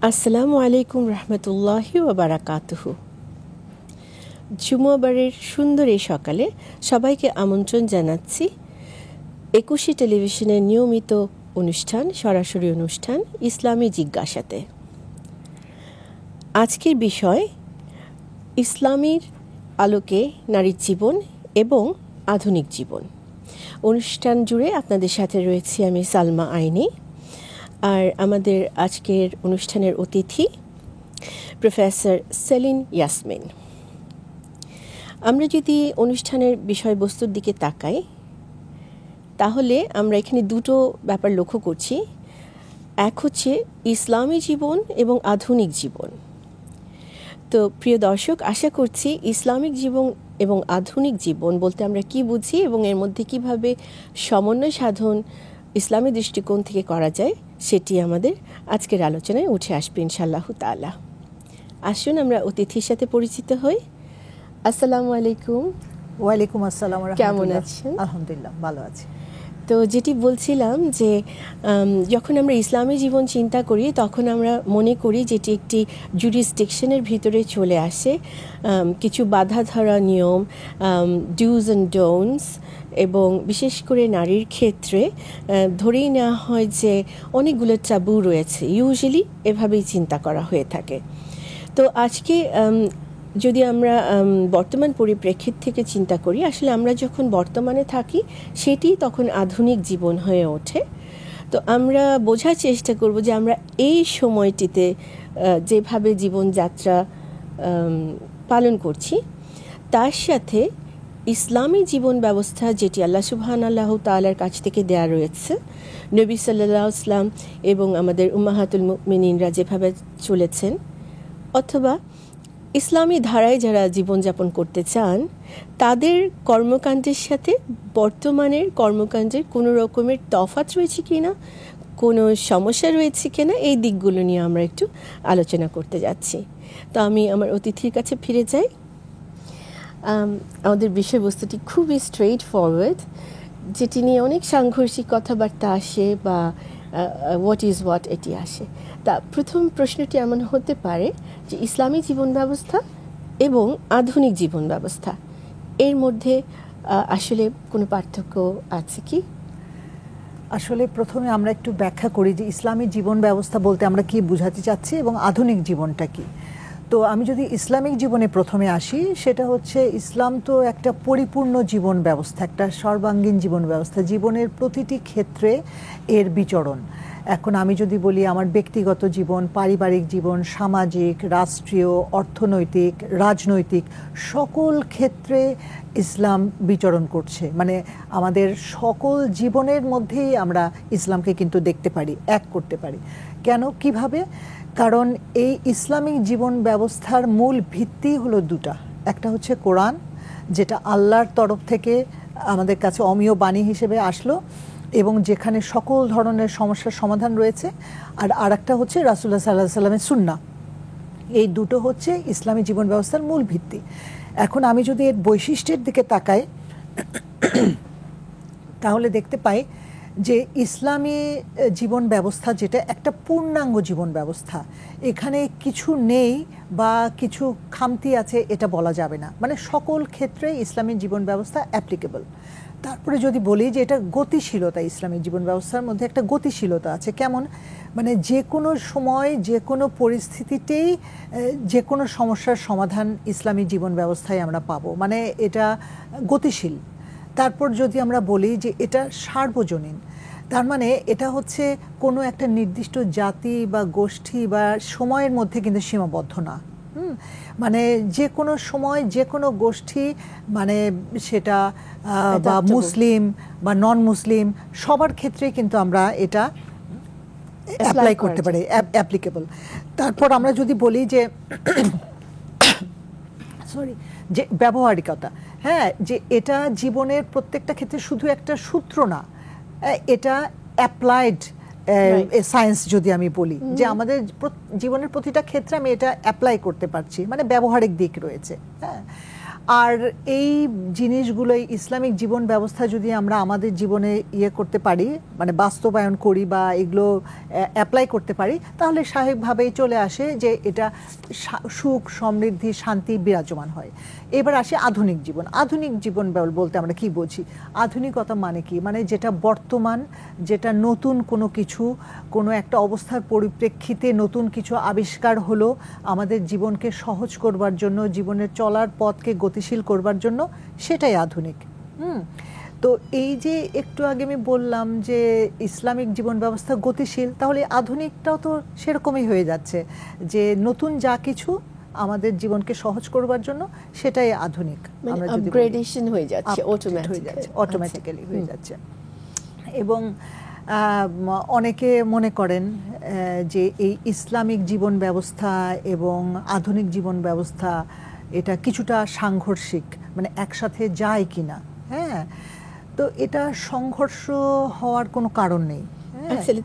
আসসালামু আলাইকুম রহমতুল্লাহি ওয়া বারাকাতুহু। জুমাবারের সুন্দর এই সকালে সবাইকে আমন্ত্রণ জানাচ্ছি 21 টেলিভিশনের নিয়মিত অনুষ্ঠান, সরাসরি অনুষ্ঠান ইসলামী জিজ্ঞাসাতে। আজকের বিষয় ইসলামের আলোকে নারীর জীবন এবং আধুনিক জীবন। অনুষ্ঠান জুড়ে আপনাদের সাথে রয়েছি আমি সালমা আইনি, আর আমাদের আজকের অনুষ্ঠানের অতিথি প্রফেসর সেলিন ইয়াসমিন। আমরা যদি অনুষ্ঠানের বিষয়বস্তুর দিকে তাকাই তাহলে আমরা এখানে দুটো ব্যাপার লক্ষ্য করছি। এক হচ্ছে ইসলামী জীবন এবং আধুনিক জীবন। তো প্রিয় দর্শক, আশা করছি ইসলামিক জীবন এবং আধুনিক জীবন বলতে আমরা কি বুঝি এবং এর মধ্যে কিভাবে সমন্বয় সাধন ইসলামী দৃষ্টিকোণ থেকে করা যায় সেটি আমাদের আজকের আলোচনায় উঠে আসবে ইনশাআল্লাহ তাআলা। আসুন আমরা অতিথির সাথে পরিচিত হই। আসসালামু আলাইকুম। ওয়ালাইকুম আসসালাম। কেমন আছেন? আলহামদুলিল্লাহ, ভালো আছি। তো যেটি বলছিলাম যে যখন আমরা ইসলামী জীবন চিন্তা করি তখন আমরা মনে করি যেটি একটি জুরিসডিকশনের ভিতরে চলে আসে, কিছু বাধা ধরা নিয়ম, ডুজ অ্যান্ড ডোন্টস, এবং বিশেষ করে নারীর ক্ষেত্রে ধরেই নেওয়া হয় যে অনেকগুলো টাবু রয়েছে। ইউজুয়ালি এভাবেই চিন্তা করা হয়ে থাকে। তো আজকে যদি আমরা বর্তমান পরিপ্রেক্ষিত থেকে চিন্তা করি, আসলে আমরা যখন বর্তমানে থাকি সেটি তখন আধুনিক জীবন হয়ে ওঠে। তো আমরা বোঝার চেষ্টা করব যে আমরা এই সময়টিতে যেভাবে জীবনযাত্রা পালন করছি তার সাথে ইসলামী জীবন ব্যবস্থা যেটি আল্লাহ সুবহানাহু তাআলার কাছ থেকে দেয়া রয়েছে, নবী সাল্লাল্লাহু আলাইহি ওয়াসাল্লাম এবং আমাদের উম্মাহাতুল মুমিনিনরা যেভাবে চলেছেন, অথবা ইসলামী ধারায় যারা জীবনযাপন করতে চান তাদের কর্মকাণ্ডের সাথে বর্তমানের কর্মকাণ্ডের কোনো রকমের তফাৎ রয়েছে কিনা, কোনো সমস্যা রয়েছে কিনা, এই দিকগুলো নিয়ে আমরা একটু আলোচনা করতে যাচ্ছি। তো আমি আমার অতিথির কাছে ফিরে যাই। আমাদের বিষয়বস্তুটি খুবই স্ট্রেইট ফরওয়ার্ড, যেটি নিয়ে অনেক সাংঘর্ষিক কথাবার্তা আসে বা হোয়াট ইজ হোয়াট এটি আসে। তা প্রথম প্রশ্নটি এমন হতে পারে যে ইসলামী জীবন ব্যবস্থা এবং আধুনিক জীবন ব্যবস্থা এর মধ্যে আসলে কোনো পার্থক্য আছে কি? আসলে প্রথমে আমরা একটু ব্যাখ্যা করি যে ইসলামী জীবন ব্যবস্থা বলতে আমরা কি বোঝাতে চাচ্ছি এবং আধুনিক জীবনটা কি। তো আমি যদি ইসলামিক জীবনে প্রথমে আসি, সেটা হচ্ছে ইসলাম তো একটা পরিপূর্ণ জীবন ব্যবস্থা, একটা সর্বাঙ্গীন জীবন ব্যবস্থা, জীবনের প্রতিটি ক্ষেত্রে এর বিচরণ। এখন আমি যদি বলি আমার ব্যক্তিগত জীবন, পারিবারিক জীবন, সামাজিক, রাষ্ট্রীয়, অর্থনৈতিক, রাজনৈতিক সকল ক্ষেত্রে ইসলাম বিচরণ করছে। মানে আমাদের সকল জীবনের মধ্যেই আমরা ইসলামকে কিন্তু দেখতে পারি, এক করতে পারি। কেন, কিভাবে? কারণ এই ইসলামিক জীবন ব্যবস্থার মূল ভিত্তি হলো দুটা। একটা হচ্ছে কোরআন, যেটা আল্লাহর তরফ থেকে আমাদের কাছে অমীয় বাণী হিসেবে আসলো এবং যেখানে সকল ধরনের সমস্যার সমাধান রয়েছে। আর আরেকটা হচ্ছে রাসূলুল্লাহ সাল্লাল্লাহু আলাইহি ওয়াসাল্লামের সুন্নাহ। এই দুটো হচ্ছে ইসলামী জীবন ব্যবস্থার মূল ভিত্তি। এখন আমি যদি এর বৈশিষ্ট্যের দিকে তাকাই তাহলে দেখতে পাই যে ইসলামী জীবন ব্যবস্থা যেটা একটা পূর্ণাঙ্গ জীবন ব্যবস্থা, এখানে কিছু নেই বা কিছু খামতি আছে এটা বলা যাবে না। মানে সকল ক্ষেত্রে ইসলামী জীবন ব্যবস্থা অ্যাপ্লিকেবল। তারপরে যদি বলি যে এটা গতিশীলতা, ইসলামী জীবন ব্যবস্থার মধ্যে একটা গতিশীলতা আছে। কেমন? মানে যে কোনো সময় যে কোনো পরিস্থিতিতেই যে কোনো সমস্যার সমাধান ইসলামী জীবন ব্যবস্থায় আমরা পাবো, মানে এটা গতিশীল। তারপর যদি আমরা বলি যে এটা সার্বজনীন, তার মানে এটা হচ্ছে কোনো একটা নির্দিষ্ট জাতি বা গোষ্ঠী বা সময়ের মধ্যে কিন্তু সীমাবদ্ধ না। মানে যে কোনো সময় যে কোনো গোষ্ঠী, মানে সেটা বা মুসলিম বা নন মুসলিম সবার ক্ষেত্রে কিন্তু আমরা এটা অ্যাপ্লাই করতে পারি, অ্যাপ্লিকেবল। তারপর আমরা যদি বলি যে যে ব্যবহারিকতা, হ্যাঁ, যে এটা জীবনের প্রত্যেকটা ক্ষেত্রে শুধু একটা সূত্র না, এটা অ্যাপ্লাইড সায়েন্স। যদি আমি বলি যে আমাদের জীবনের প্রতিটা ক্ষেত্রে আমি এটা অ্যাপ্লাই করতে পারছি, মানে ব্যবহারিক দিক রয়েছে। হ্যাঁ, আর এই জিনিসগুলোই ইসলামিক জীবন ব্যবস্থা যদি আমরা আমাদের জীবনে করতে পারি, মানে বাস্তবায়ন করি বা এগুলো অ্যাপ্লাই করতে পারি, তাহলে স্বাভাবিকভাবেই চলে আসে যে এটা সুখ, সমৃদ্ধি, শান্তি বিরাজমান হয়। এবার আসি আধুনিক জীবন। আধুনিক জীবন বলতে আমরা কি বুঝি? আধুনিকতা মানে কি? মানে যেটা বর্তমান, যেটা নতুন কোনো কিছু, কোনো একটা অবস্থার পরিপ্রেক্ষিতে নতুন কিছু আবিষ্কার হলো আমাদের জীবনকে সহজ করবার জন্য, জীবনের চলার পথকে গতিশীল করবার জন্য, সেটাই আধুনিক। তো এই যে একটু আগে আমি বললাম যে ইসলামিক জীবন ব্যবস্থা গতিশীল, তাহলে আধুনিকটাও তো সেরকমই হয়ে যাচ্ছে যে নতুন যা কিছু আমাদের জীবনকে সহজ করবার জন্য সেটাই আধুনিক। আমরা যদি আপগ্রেডেশন হয়ে যাচ্ছে, অটোমেটিক্যালি হয়ে যাচ্ছে। এবং অনেকে মনে করেন যে এই ইসলামিক জীবন ব্যবস্থা এবং আধুনিক জীবন ব্যবস্থা এটা কিছুটা সাংঘর্ষিক, মানে একসাথে যায় কিনা। হ্যাঁ, তো এটা সংঘর্ষ হওয়ার কোনো কারণ নেই।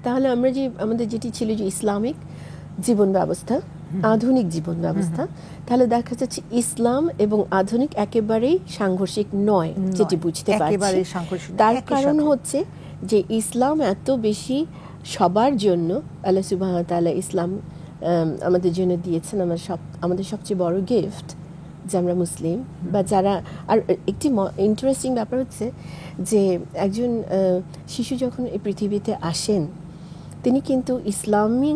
তাহলে আমরা যে আমাদের যেটি ছিল যে ইসলামিক জীবন ব্যবস্থা, আধুনিক জীবন ব্যবস্থা, তাহলে দেখা যাচ্ছে ইসলাম এবং আধুনিক একেবারেই সাংঘর্ষিক নয়, যেটি বুঝতে পারছি। তার কারণ হচ্ছে যে ইসলাম এত বেশি সবার জন্য, আল্লাহ সুবহানাহু ওয়া তাআলা ইসলাম আমাদের জন্য দিয়েছেন, আমাদের সবচেয়ে বড় গিফট যে আমরা মুসলিম বা যারা। আর একটি ইন্টারেস্টিং ব্যাপার হচ্ছে যে একজন শিশু যখন এই পৃথিবীতে আসেন, তিনি কিন্তু ইসলামী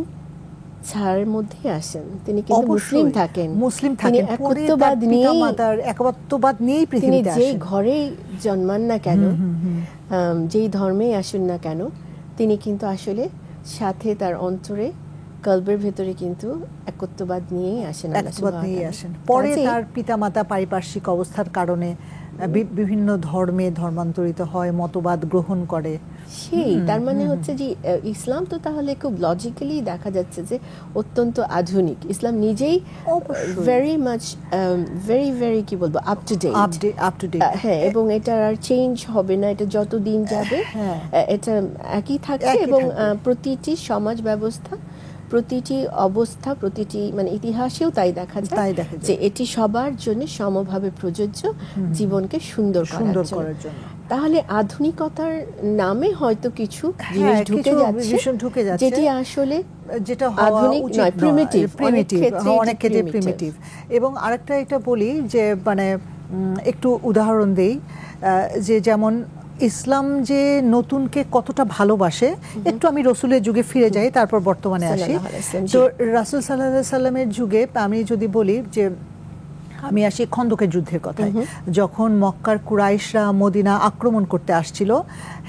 ছাড়ের মধ্যে আসেন, তিনি কিন্তু মুসলিম থাকেন, একত্ববাদ নিয়েই পৃথিবীতে আসেন। যেই ঘরে জন্মান না কেন, যেই ধর্মে আসুন না কেন, তিনি কিন্তু আসলে সাথে তার অন্তরে, কলবের ভেতরে কিন্তু একত্ববাদ নিয়েই আসেন, পরে তার পিতামাতা পারিপার্শ্বিক অবস্থার কারণে বিভিন্ন ধর্মে ধর্মান্তরিত হয়, মতবাদ গ্রহণ করে। সেই তার মানে হচ্ছে যে ইসলাম তো তাহলে খুব লজিক্যালি দেখা যাচ্ছে যে অত্যন্ত আধুনিক। ইসলাম নিজেই ভেরি মাচ ভেরি কি বলবো আপ টু ডেট। হ্যাঁ, এবং এটা আর চেঞ্জ হবে না, এটা যত দিন যাবে এটা একই থাকবে। এবং প্রতিটি সমাজ ব্যবস্থা, প্রতিটি অবস্থা, প্রতিটি মানে ইতিহাসেও তাই দেখা যায় যে এটি সবার জন্য সমভাবে প্রযোজ্য, জীবনকে সুন্দর করার জন্য। তাহলে আধুনিকতার নামে হয়তো কিছু জিনিস ঢুকে যাচ্ছে যেটি আসলে যেটা আধুনিক নয়, প্রিমিটিভ, অনেক ক্ষেত্রে প্রিমিটিভ। এবং আরেকটা এটা বলি যে মানে একটু উদাহরণ দেই, যে যেমন ইসলাম যে নতুনকে কতটা ভালোবাসে, একটু আমি রসুলের যুগে ফিরে যাই, তারপর বর্তমানে আসি। তো রাসূল সাল্লাল্লাহু আলাইহি সাল্লামের যুগে আমি যদি বলি যে আমি আসি খন্দকের যুদ্ধের কথায়, যখন মক্কার কুরাইশরা মদিনা আক্রমণ করতে আসছিল,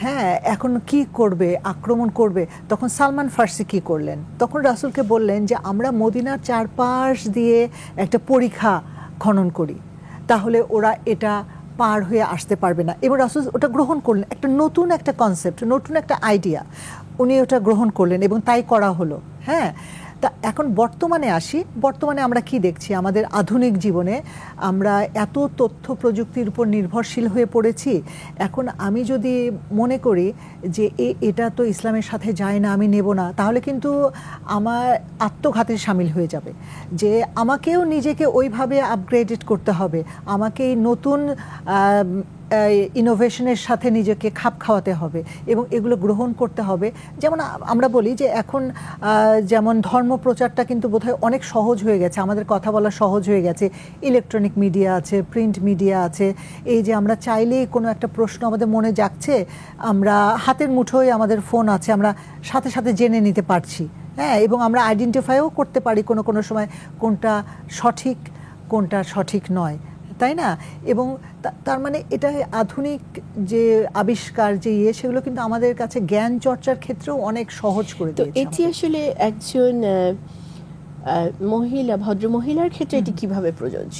হ্যাঁ, এখন কি করবে, আক্রমণ করবে, তখন সালমান ফার্সি কি করলেন, তখন রাসূলকে বললেন যে আমরা মদিনার চারপাশ দিয়ে একটা পরিখা খনন করি, তাহলে ওরা এটা পার হয়ে আসতে পারবে না। এবার রাসূল ওটা গ্রহণ করলেন, একটা নতুন একটা কনসেপ্ট, নতুন একটা আইডিয়া, উনি ওটা গ্রহণ করলেন এবং তাই করা হলো। হ্যাঁ, তা এখন বর্তমানে আসি, বর্তমানে আমরা কি দেখছি? আমাদের আধুনিক জীবনে আমরা এত তথ্য প্রযুক্তির উপর নির্ভরশীল হয়ে পড়েছি। এখন আমি যদি মনে করি যে এটা তো ইসলামের সাথে যায় না, আমি নেব না, তাহলে কিন্তু আমার আত্মঘাতের সামিল হয়ে যাবে। যে আমাকেও নিজেকে ওইভাবে আপগ্রেডেড করতে হবে, আমাকে এই নতুন ইনোভেশনের সাথে নিজেকে খাপ খাওয়াতে হবে এবং এগুলো গ্রহণ করতে হবে। যেমন আমরা বলি যে এখন যেমন ধর্ম প্রচারটা কিন্তু বোধহয় অনেক সহজ হয়ে গেছে, আমাদের কথা বলা সহজ হয়ে গেছে, ইলেকট্রনিক মিডিয়া আছে, প্রিন্ট মিডিয়া আছে। এই যে আমরা চাইলেই কোনো একটা প্রশ্ন আমাদের মনে জাগছে, আমরা হাতের মুঠোয় আমাদের ফোন আছে, আমরা সাথে সাথে জেনে নিতে পারছি। হ্যাঁ, এবং আমরা আইডেন্টিফাইও করতে পারি কোনো সময় কোনটা সঠিক, কোনটা সঠিক নয়, তাই না? এবং তার মানে এটা আধুনিক যে আবিষ্কার যে সেগুলো কিন্তু আমাদের কাছে জ্ঞান চর্চার ক্ষেত্রেও অনেক সহজ করে দিয়েছে। এটি আসলে একজন মহিলা, ভদ্র মহিলার ক্ষেত্রে এটি কিভাবে প্রযোজ্য?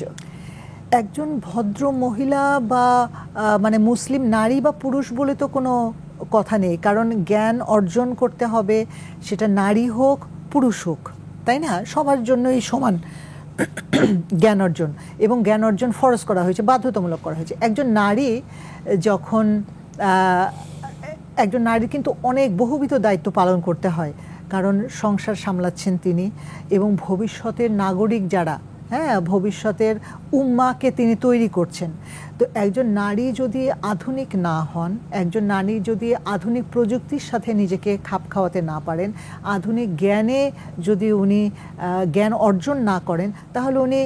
একজন ভদ্র মহিলা বা মানে মুসলিম নারী বা পুরুষ বলে তো কোনো কথা নেই, কারণ জ্ঞান অর্জন করতে হবে, সেটা নারী হোক পুরুষ হোক, তাই না? সবার জন্যই সমান জ্ঞান অর্জন, এবং জ্ঞান অর্জন ফরজ করা হয়েছে, বাধ্যতামূলক করা হয়েছে। একজন নারী যখন একজন নারী কিন্তু অনেক বহুবিধ দায়িত্ব পালন করতে হয়, কারণ সংসার সামলাচ্ছেন তিনি এবং ভবিষ্যতের নাগরিক যারা, হ্যাঁ, ভবিষ্যতের উম্মাকে তিনি তৈরি করছেন। তো একজন নারী যদি আধুনিক না হন, একজন নারী যদি আধুনিক প্রযুক্তির সাথে নিজেকে খাপ খাওয়াতে না পারেন, আধুনিক জ্ঞানে যদি উনি জ্ঞান অর্জন না করেন, তাহলে উনি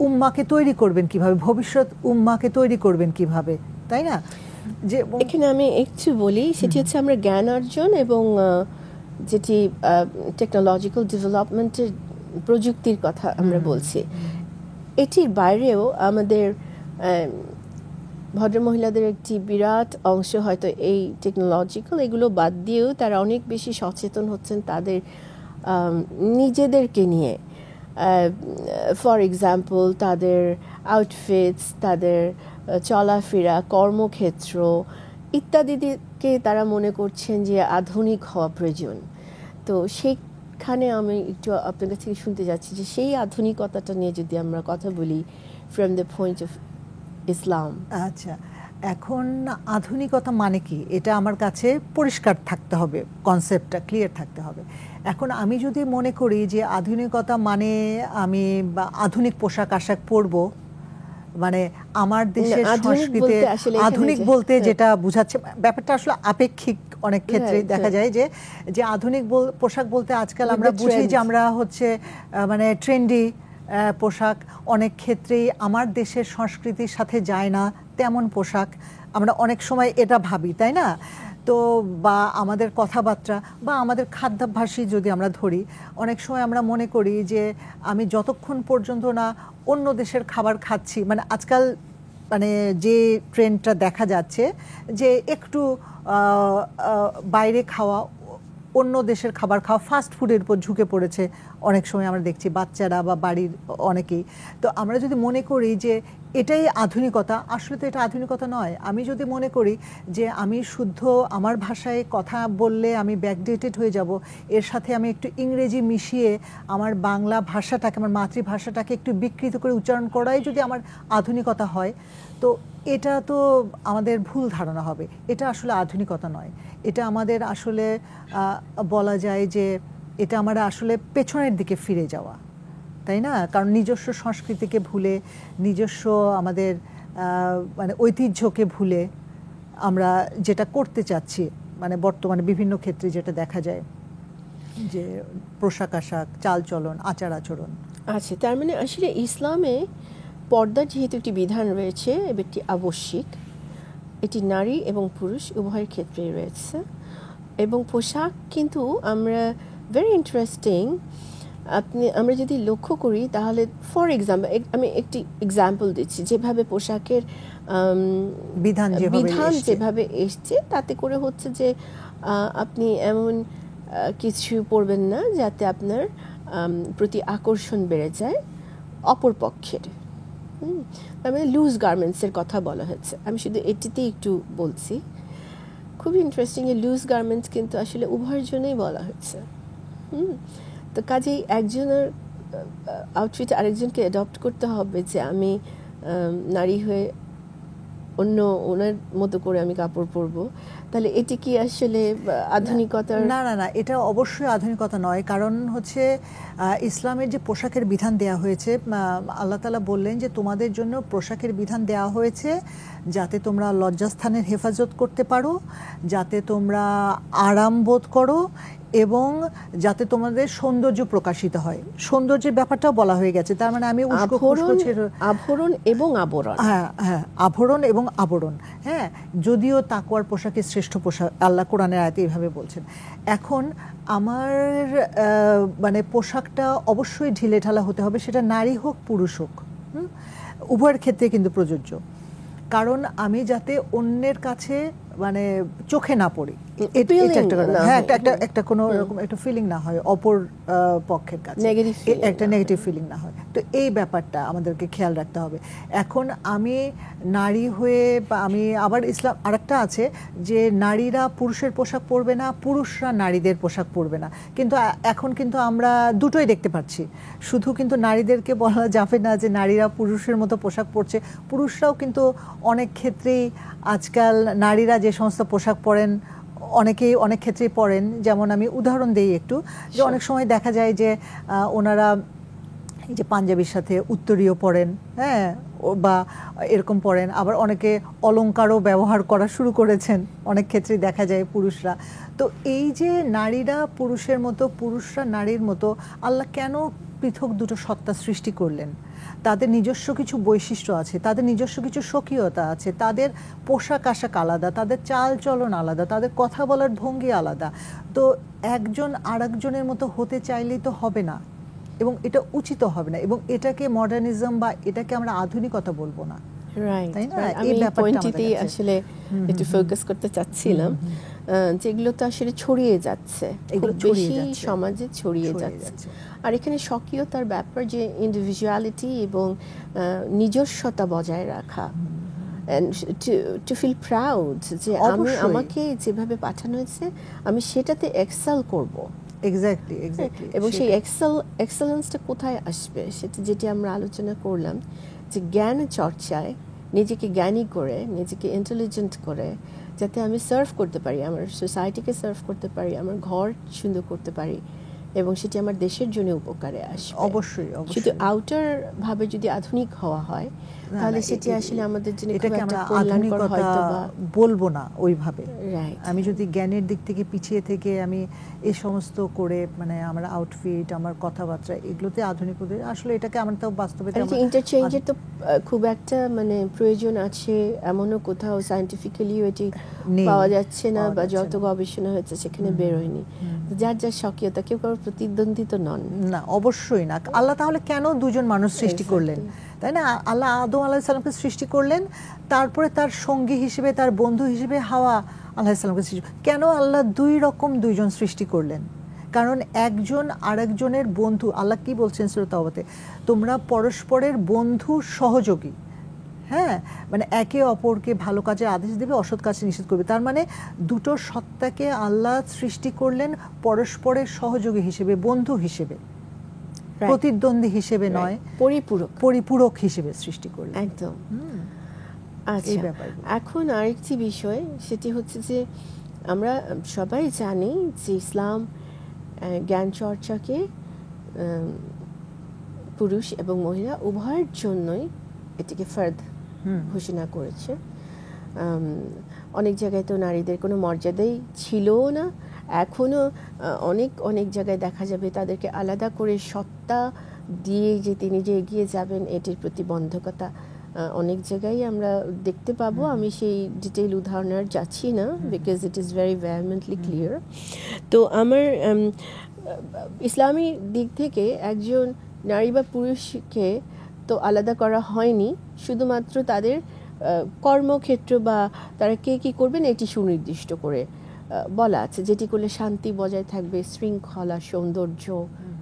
উম্মাকে তৈরি করবেন কিভাবে, ভবিষ্যৎ উম্মাকে তৈরি করবেন কিভাবে, তাই না? যে এখানে আমি একটু বলি, সেটি হচ্ছে আমরা জ্ঞান অর্জন এবং যেটি টেকনোলজিক্যাল ডেভেলপমেন্টের প্রযুক্তির কথা আমরা বলছি, এটির বাইরেও আমাদের ভদ্রমহিলাদের একটি বিরাট অংশ হয়তো এই টেকনোলজিক্যাল এগুলো বাদ দিয়েও তারা অনেক বেশি সচেতন হচ্ছেন তাদের নিজেদেরকে নিয়ে। ফর এক্সাম্পল, তাদের আউটফিটস, তাদের চলাফেরা, কর্মক্ষেত্র ইত্যাদিকে তারা মনে করছেন যে আধুনিক হওয়া প্রয়োজন। তো সেইখানে আমি একটু আপনার কাছ থেকে শুনতে যাচ্ছি যে সেই আধুনিকতাটা নিয়ে যদি আমরা কথা বলি from the point of Islam. আচ্ছা, এখন আধুনিকতা মানে কি, এটা আমার কাছে পরিষ্কার থাকতে হবে, কনসেপ্টটা ক্লিয়ার থাকতে হবে। এখন আমি যদি মনে করি যে আধুনিকতা মানে আমি আধুনিক পোশাক আশাক পরবো, মানে আমার দেশের সংস্কৃতি আধুনিক বলতে যেটা বোঝাচ্ছে, ব্যাপারটা আসলে আপেক্ষিক। অনেক ক্ষেত্রে দেখা যায় যে আধুনিক পোশাক বলতে আজকাল আমরা বুঝি যে আমরা হচ্ছে মানে ট্রেন্ডি পোশাক, অনেক ক্ষেত্রেই আমার দেশের সংস্কৃতির সাথে যায় না তেমন পোশাক আমরা অনেক সময় এটা ভাবি, তাই না? তো বা আমাদের কথাবার্তা বা আমাদের খাদ্যাভ্যাসই যদি আমরা ধরি, অনেক সময় আমরা মনে করি যে আমি যতক্ষণ পর্যন্ত না অন্য দেশের খাবার খাচ্ছি, মানে আজকাল মানে যে ট্রেন্ডটা দেখা যাচ্ছে যে একটু বাইরে খাওয়া, অন্য দেশের খাবার খাওয়া, ফাস্ট ফুডের উপর ঝুঁকে পড়েছে অনেক সময় আমরা দেখছি, বাচ্চারা বা বাড়ির অনেকেই। তো আমরা যদি মনে করি যে এটাই আধুনিকতা, আসলে তো এটা আধুনিকতা নয়। আমি যদি মনে করি যে আমি শুদ্ধ আমার ভাষায় কথা বললে আমি ব্যাকডেটেড হয়ে যাব, এর সাথে আমি একটু ইংরেজি মিশিয়ে আমার বাংলা ভাষাটাকে, আমার মাতৃভাষাটাকে একটু বিকৃত করে উচ্চারণ করাই যদি আমার আধুনিকতা হয়, তো এটা তো আমাদের ভুল ধারণা হবে। এটা আসলে আধুনিকতা নয়, এটা আমাদের আসলে বলা যায় যে এটা আমরা আসলে পেছনের দিকে ফিরে যাওয়া, তাই না? কারণ নিজস্ব সংস্কৃতিকে ভুলে, নিজস্ব আমাদের মানে ঐতিহ্যকে ভুলে আমরা যেটা করতে চাচ্ছি, মানে বর্তমানে বিভিন্ন ক্ষেত্রে যেটা দেখা যায় যে পোশাক আশাক, চালচলন, আচার আচরণ। আচ্ছা, তার মানে আসলে ইসলামে পর্দার যেহেতু একটি বিধান রয়েছে, এটি আবশ্যিক, এটি নারী এবং পুরুষ উভয়ের ক্ষেত্রেই রয়েছে। এবং পোশাক কিন্তু আমরা ভেরি ইন্টারেস্টিং, আমরা যদি লক্ষ্য করি তাহলে ফর এক্সাম্পল, আমি একটি এক্সাম্পল দিচ্ছি, যেভাবে পোশাকের বিধান যেভাবে এসছে, তাতে করে হচ্ছে যে আপনি এমন কিছু পরবেন না যাতে আপনার প্রতি আকর্ষণ বেড়ে যায় অপর পক্ষের। তার মানে লুজ গার্মেন্টসের কথা বলা হয়েছে, আমি শুধু এটিতেই একটু বলছি। খুবই ইন্টারেস্টিং, এই লুজ গার্মেন্টস কিন্তু আসলে উভয়ের জন্যই বলা হয়েছে। তো কাজেই একজনের আউটফিট আরেকজনকে অ্যাডপ্ট করতে হবে যে আমি নারী হয়ে ওনার মতো করে আমি কাপড় পরবো, তাহলে এটি কি আসলে আধুনিকতার? না না না, এটা অবশ্যই আধুনিকতা নয়। কারণ হচ্ছে ইসলামের যে পোশাকের বিধান দেয়া হয়েছে, আল্লাহ তাআলা বললেন যে তোমাদের জন্য পোশাকের বিধান দেওয়া হয়েছে যাতে তোমরা লজ্জাস্থানের হেফাজত করতে পারো, যাতে তোমরা আরাম বোধ করো এবং যাতে তোমাদের সৌন্দর্য প্রকাশিত হয়। সৌন্দর্যের ব্যাপারটাও বলা হয়ে গেছে। তার মানে আমি আভরণ এবং আবরণ, হ্যাঁ হ্যাঁ, আভরণ এবং আবরণ। হ্যাঁ, যদিও তাকওয়ার পোশাকের শ্রেষ্ঠ পোশাক আল্লাহ কোরআনের আয়াতে এইভাবে বলছেন। এখন আমার মানে পোশাকটা অবশ্যই ঢিলেঢালা হতে হবে, সেটা নারী হোক পুরুষ হোক, উভয়ের ক্ষেত্রে কিন্তু প্রযোজ্য। কারণ আমি যাতে অন্যের কাছে মানে চোখে না পড়ি, একটা কোনো রকম একটা ফিলিং না হয় অপর পক্ষের কাছে, একটা নেগেটিভ ফিলিং না হয়। তো এই ব্যাপারটা আমাদেরকে খেয়াল রাখতে হবে। এখন আমি নারী হয়ে বা আমি আবার ইসলাম আরেকটা আছে যে নারীরা পুরুষের পোশাক পরবে না, পুরুষরা নারীদের পোশাক পরবে না। কিন্তু এখন কিন্তু আমরা দুটোই দেখতে পাচ্ছি। শুধু কিন্তু নারীদেরকে বলা যাবে না যে নারীরা পুরুষের মতো পোশাক পরছে, পুরুষরাও কিন্তু অনেক ক্ষেত্রেই আজকাল নারীরা যে সমস্ত পোশাক পরেন অনেকেই অনেক ক্ষেত্রেই পরেন। যেমন আমি উদাহরণ দিই একটু, যে অনেক সময় দেখা যায় যে ওনারা এই যে পাঞ্জাবির সাথে উত্তরীয় পরেন, হ্যাঁ, বা এরকম পরেন, আবার অনেকে অলংকারও ব্যবহার করা শুরু করেছেন, অনেক ক্ষেত্রে দেখা যায় পুরুষরা। তো এই যে নারীরা পুরুষের মতো, পুরুষরা নারীর মতো, আল্লাহ কেন পৃথক দুটো সত্তা সৃষ্টি করলেন? তাদের নিজস্ব কিছু বৈশিষ্ট্য আছে, তাদের নিজস্ব কিছু স্বকীয়তা আছে, তাদের পোশাক আশাক আলাদা, তাদের চাল চলন আলাদা, তাদের কথা বলার ভঙ্গি আলাদা। তো একজন আরেকজনের মতো হতে চাইলেই তো হবে না, এবং এটা উচিত হবে না, এবং এটাকে মডার্নিজম বা এটাকে আমরা আধুনিকতা বলবো না, রাইট। তাই না? আমি এই ব্যাপারটা পয়েন্টটিতেই আমাদের কাছে আসলে একটু ফোকাস করতে চাচ্ছিলাম, যেগুলো তো আসলে ছড়িয়ে যাচ্ছে, এগুলো খুব ছড়িয়ে বেশি যাচ্ছে, সমাজে ছড়িয়ে যাচ্ছে। আর এখানে স্বকীয়তার ব্যাপার, যে ইন্ডিভিজুয়ালিটি এবং নিজস্বতা বজায় রাখা, টু ফিল প্রাউড যে আমি অবশ্যই। আমাকে যেভাবে পাঠানো হয়েছে আমি সেটাতে এক্সেল করব। Exactly, exactly. এবং সেই এক্সেলেন্সটা কোথায় আসবে, সেটা যেটি আমরা আলোচনা করলাম, যে জ্ঞান চর্চায় নিজেকে জ্ঞানী করে, নিজেকে ইন্টেলিজেন্ট করে, যাতে আমি সার্ভ করতে পারি, আমার সোসাইটিকে সার্ভ করতে পারি, আমার ঘর সুন্দর করতে পারি, এবং সেটি আমার দেশের জন্য উপকারে আসবে। অবশ্যই, শুধু অবশ্যই। আউটার ভাবে যদি আধুনিক হওয়া হয়, তাহলে সেটি আসলে আমাদের জন্য খুব এটাকে একটা আমরা কল্যাণকর আধুনিকতা হয়তো বা বলবো না ওইভাবে। রাইট। আমি যদি জ্ঞানের দিক থেকে পিছিয়ে থেকে আমি এই সমস্ত করে, মানে আমার আউটফিট, আমার কথাবার্তা, এগুলোতে আধুনিক হতে, আসলে এটাকে আমরা তো বাস্তবে ইন্টারচেঞ্জের তো খুব একটা মানে প্রয়োজন আছে, এমনও কোথাও সায়েন্টিফিক্যালিও এটি পাওয়া যাচ্ছে না, বা যত গবেষণা হয়েছে সেখানে বেরোয়নি। যার যার স্বকীয়তা, কেউ কারোর প্রতিদ্বন্দ্বী তো নন না, অবশ্যই না। আল্লাহ তাহলে কেন দুজন মানুষ সৃষ্টি করলেন, তাই না? আল্লাহ আদম আলাইহিস সালামকে সৃষ্টি করলেন, তারপরে তার সঙ্গী হিসেবে, তার বন্ধু হিসেবে হাওয়া আলাইহিস সালামকে সৃষ্টি। কেন আল্লাহ দুইজন সৃষ্টি করলেন? কারণ একজন আরেকজনের বন্ধু। আল্লাহ কি বলছেন সূরা তাওবাতে? তোমরা পরস্পরের বন্ধু, সহযোগী। হ্যাঁ, মানে একে অপরকে ভালো কাজে আদেশ দেবে, অসৎ কাজে নিষেধ করবে। তার মানে দুটো সত্তাকে আল্লাহ সৃষ্টি করলেন পরস্পরের সহযোগী হিসেবে, বন্ধু হিসেবে, প্রতিদ্বন্দ্বী হিসেবে নয়, পরিপূরক হিসেবে সৃষ্টি করলেন। একদম। আচ্ছা, এখন আরেকটি বিষয়, সেটি হচ্ছে যে আমরা সবাই জানি যে ইসলাম জ্ঞান চর্চাকে পুরুষ এবং মহিলা উভয়ের জন্যই এটিকে ফরজ ঘোষণা করেছে। অনেক জায়গায় তো নারীদের কোনো মর্যাদাই ছিলও না, এখনও অনেক অনেক জায়গায় দেখা যাবে তাদেরকে আলাদা করে সত্তা দিয়ে যে তিনি যে এগিয়ে যাবেন, এটির প্রতিবন্ধকতা অনেক জায়গায় আমরা দেখতে পাবো। আমি সেই ডিটেইল উদাহরণ আর যাচ্ছি না, because it is very vehemently clear. তো আমার ইসলামী দিক থেকে একজন নারী বা পুরুষকে তো আলাদা করা হয়নি, শুধুমাত্র তাদের কর্মক্ষেত্র বা তারা কে কী করবেন এটি সুনির্দিষ্ট করে বলা আছে, যেটি করলে শান্তি বজায় থাকবে, শৃঙ্খলা, সৌন্দর্য,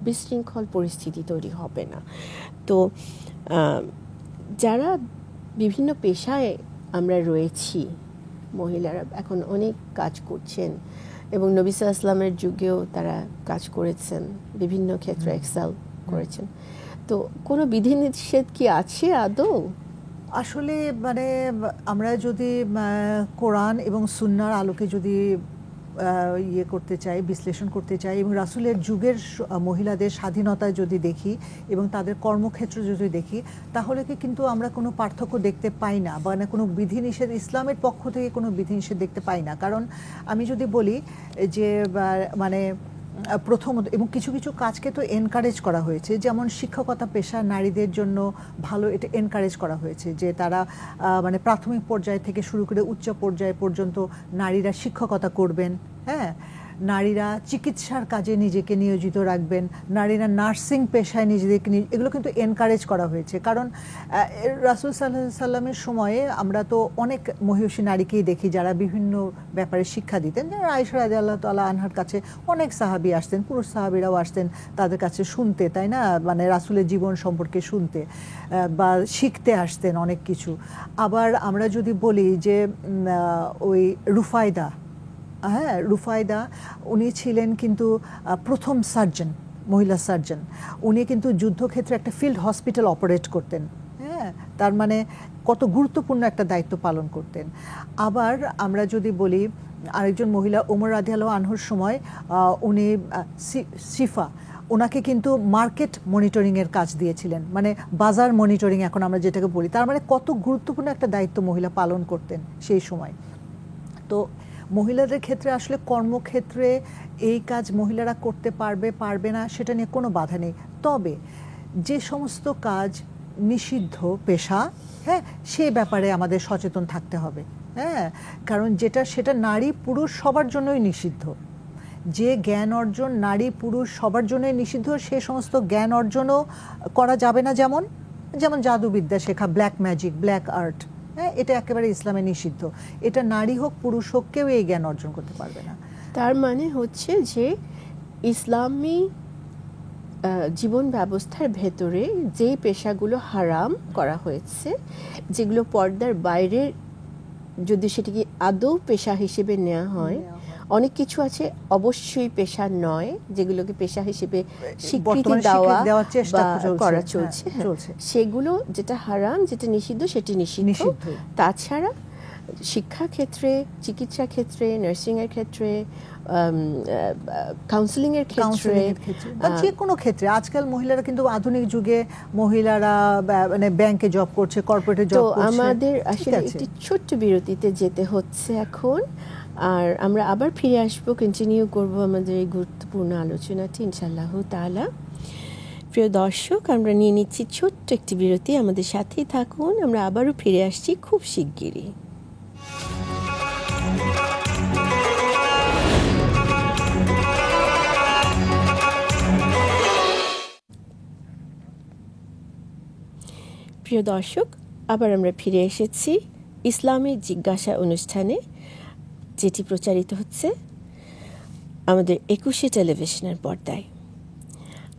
বিশৃঙ্খল পরিস্থিতি তৈরি হবে না। তো যারা বিভিন্ন পেশায় আমরা রয়েছি, মহিলারা এখন অনেক কাজ করছেন, এবং নবী সাল্লাল্লাহু আলাইহি ওয়াসাল্লামের যুগেও তারা কাজ করেছেন, বিভিন্ন ক্ষেত্রে এক্সেল করেছেন। তো কোনো বিধিনিষেধ কি আছে আদৌ? আসলে মানে আমরা যদি কোরআন এবং সুন্নাহর আলোকে যদি করতে চাই, বিশ্লেষণ করতে চাই, এবং রাসূলের যুগের মহিলাদের স্বাধীনতা যদি দেখি এবং তাদের কর্মক্ষেত্র যদি দেখি, তাহলে কিন্তু আমরা কোনো পার্থক্য দেখতে পাই না, বা কোনো বিধিনিষেধ ইসলামের পক্ষ থেকে কোনো বিধিনিষেধ দেখতে পাই না। কারণ আমি যদি বলি যে মানে প্রথমত, এবং কিছু কিছু কাজকে তো এনকারেজ করা হয়েছে, যেমন শিক্ষকতা পেশা নারীদের জন্য ভালো, এটা এনকারেজ করা হয়েছে যে তারা মানে প্রাথমিক পর্যায় থেকে শুরু করে উচ্চ পর্যায় পর্যন্ত নারীরা শিক্ষকতা করবেন। হ্যাঁ, নারীরা চিকিৎসার কাজে নিজেকে নিয়োজিত রাখবেন, নারীরা নার্সিং পেশায় নিজেদেরকে, এগুলো কিন্তু এনকারেজ করা হয়েছে। কারণ রাসূল সাল্লাল্লাহু আলাইহি সাল্লামের সময়ে আমরা তো অনেক মহিষী নারীকেই দেখি যারা বিভিন্ন ব্যাপারে শিক্ষা দিতেন। যেমন আয়েশা রাদিয়াল্লাহু তাআলা আনহার কাছে অনেক সাহাবী আসতেন, পুরুষ সাহাবীরাও আসতেন তাদের কাছে শুনতে, তাই না, মানে রাসূলের জীবন সম্পর্কে শুনতে বা শিখতে আসতেন অনেক কিছু। আবার আমরা যদি বলি যে ওই রুফায়দা, হ্যাঁ, রুফায়দা উনি ছিলেন কিন্তু প্রথম সার্জন, মহিলা সার্জন। উনি কিন্তু যুদ্ধক্ষেত্রে একটা ফিল্ড হসপিটাল অপারেট করতেন। হ্যাঁ, তার মানে কত গুরুত্বপূর্ণ একটা দায়িত্ব পালন করতেন। আবার আমরা যদি বলি আরেকজন মহিলা, ওমর রাদিয়াল্লাহু আনহুর সময় উনি সিফা, ওনাকে কিন্তু মার্কেট মনিটরিংয়ের কাজ দিয়েছিলেন, মানে বাজার মনিটরিং এখন আমরা যেটাকে বলি। তার মানে কত গুরুত্বপূর্ণ একটা দায়িত্ব মহিলা পালন করতেন সেই সময়। তো মহিলাদের ক্ষেত্রে আসলে কর্মক্ষেত্রে এই কাজ মহিলারা করতে পারবে পারবে না সেটা নিয়ে কোনো বাধা নেই, তবে যে সমস্ত কাজ নিষিদ্ধ পেশা, হ্যাঁ, সে ব্যাপারে আমাদের সচেতন থাকতে হবে। হ্যাঁ, কারণ সেটা নারী পুরুষ সবার জন্যই নিষিদ্ধ। যে জ্ঞান অর্জন নারী পুরুষ সবার জন্যই নিষিদ্ধ, সে সমস্ত জ্ঞান অর্জনও করা যাবে না। যেমন জাদুবিদ্যা শেখা, ব্ল্যাক ম্যাজিক, ব্ল্যাক আর্ট, হ্যাঁ, এটা একেবারে ইসলামে নিষিদ্ধ। এটা নারী হোক পুরুষ হোক কেউ এই জ্ঞান অর্জন করতে পারবে না। তার মানে হচ্ছে যে ইসলামী জীবন ব্যবস্থার ভেতরে যেই পেশাগুলো হারাম করা হয়েছে, যেগুলো পর্দার বাইরে যদি সেটিকে আদৌ পেশা হিসেবে নেওয়া হয়, অনেক কিছু আছে অবশ্যই পেশা নয়, যেগুলোকে পেশা হিসেবে স্বীকৃতি দেওয়া করা চলছে, সেগুলো যেটা হারাম, যেটা নিষিদ্ধ, সেটি নিষিদ্ধ। তাছাড়া শিক্ষা ক্ষেত্রে, চিকিৎসা ক্ষেত্রে, নার্সিং এর ক্ষেত্রে, কাউন্সিলিং এর ক্ষেত্রে, যে কোনো ক্ষেত্রে আজকাল মহিলারা কিন্তু আধুনিক যুগে মহিলারা মানে ব্যাংকে জব করছে, কর্পোরেটে জব করছে। তো আমাদের আসলে একটি ছোট্ট বিরতিতে যেতে হচ্ছে এখন, আর আমরা আবার ফিরে আসবো, কন্টিনিউ করব আমাদের এই গুরুত্বপূর্ণ আলোচনাটি ইনশাআল্লাহ তাআলা। প্রিয় দর্শক, আমরা নিয়ে নিচ্ছি ছোট্ট একটি বিরতি, আমাদের সাথেই থাকুন, আমরা আবারও ফিরে আসছি খুব শিগগিরই। প্রিয় দর্শক, আবার আমরা ফিরে এসেছি ইসলামী জিজ্ঞাসা অনুষ্ঠানে, যেটি প্রচারিত হচ্ছে আমাদের 21 টেলিভিশনের পর্দায়।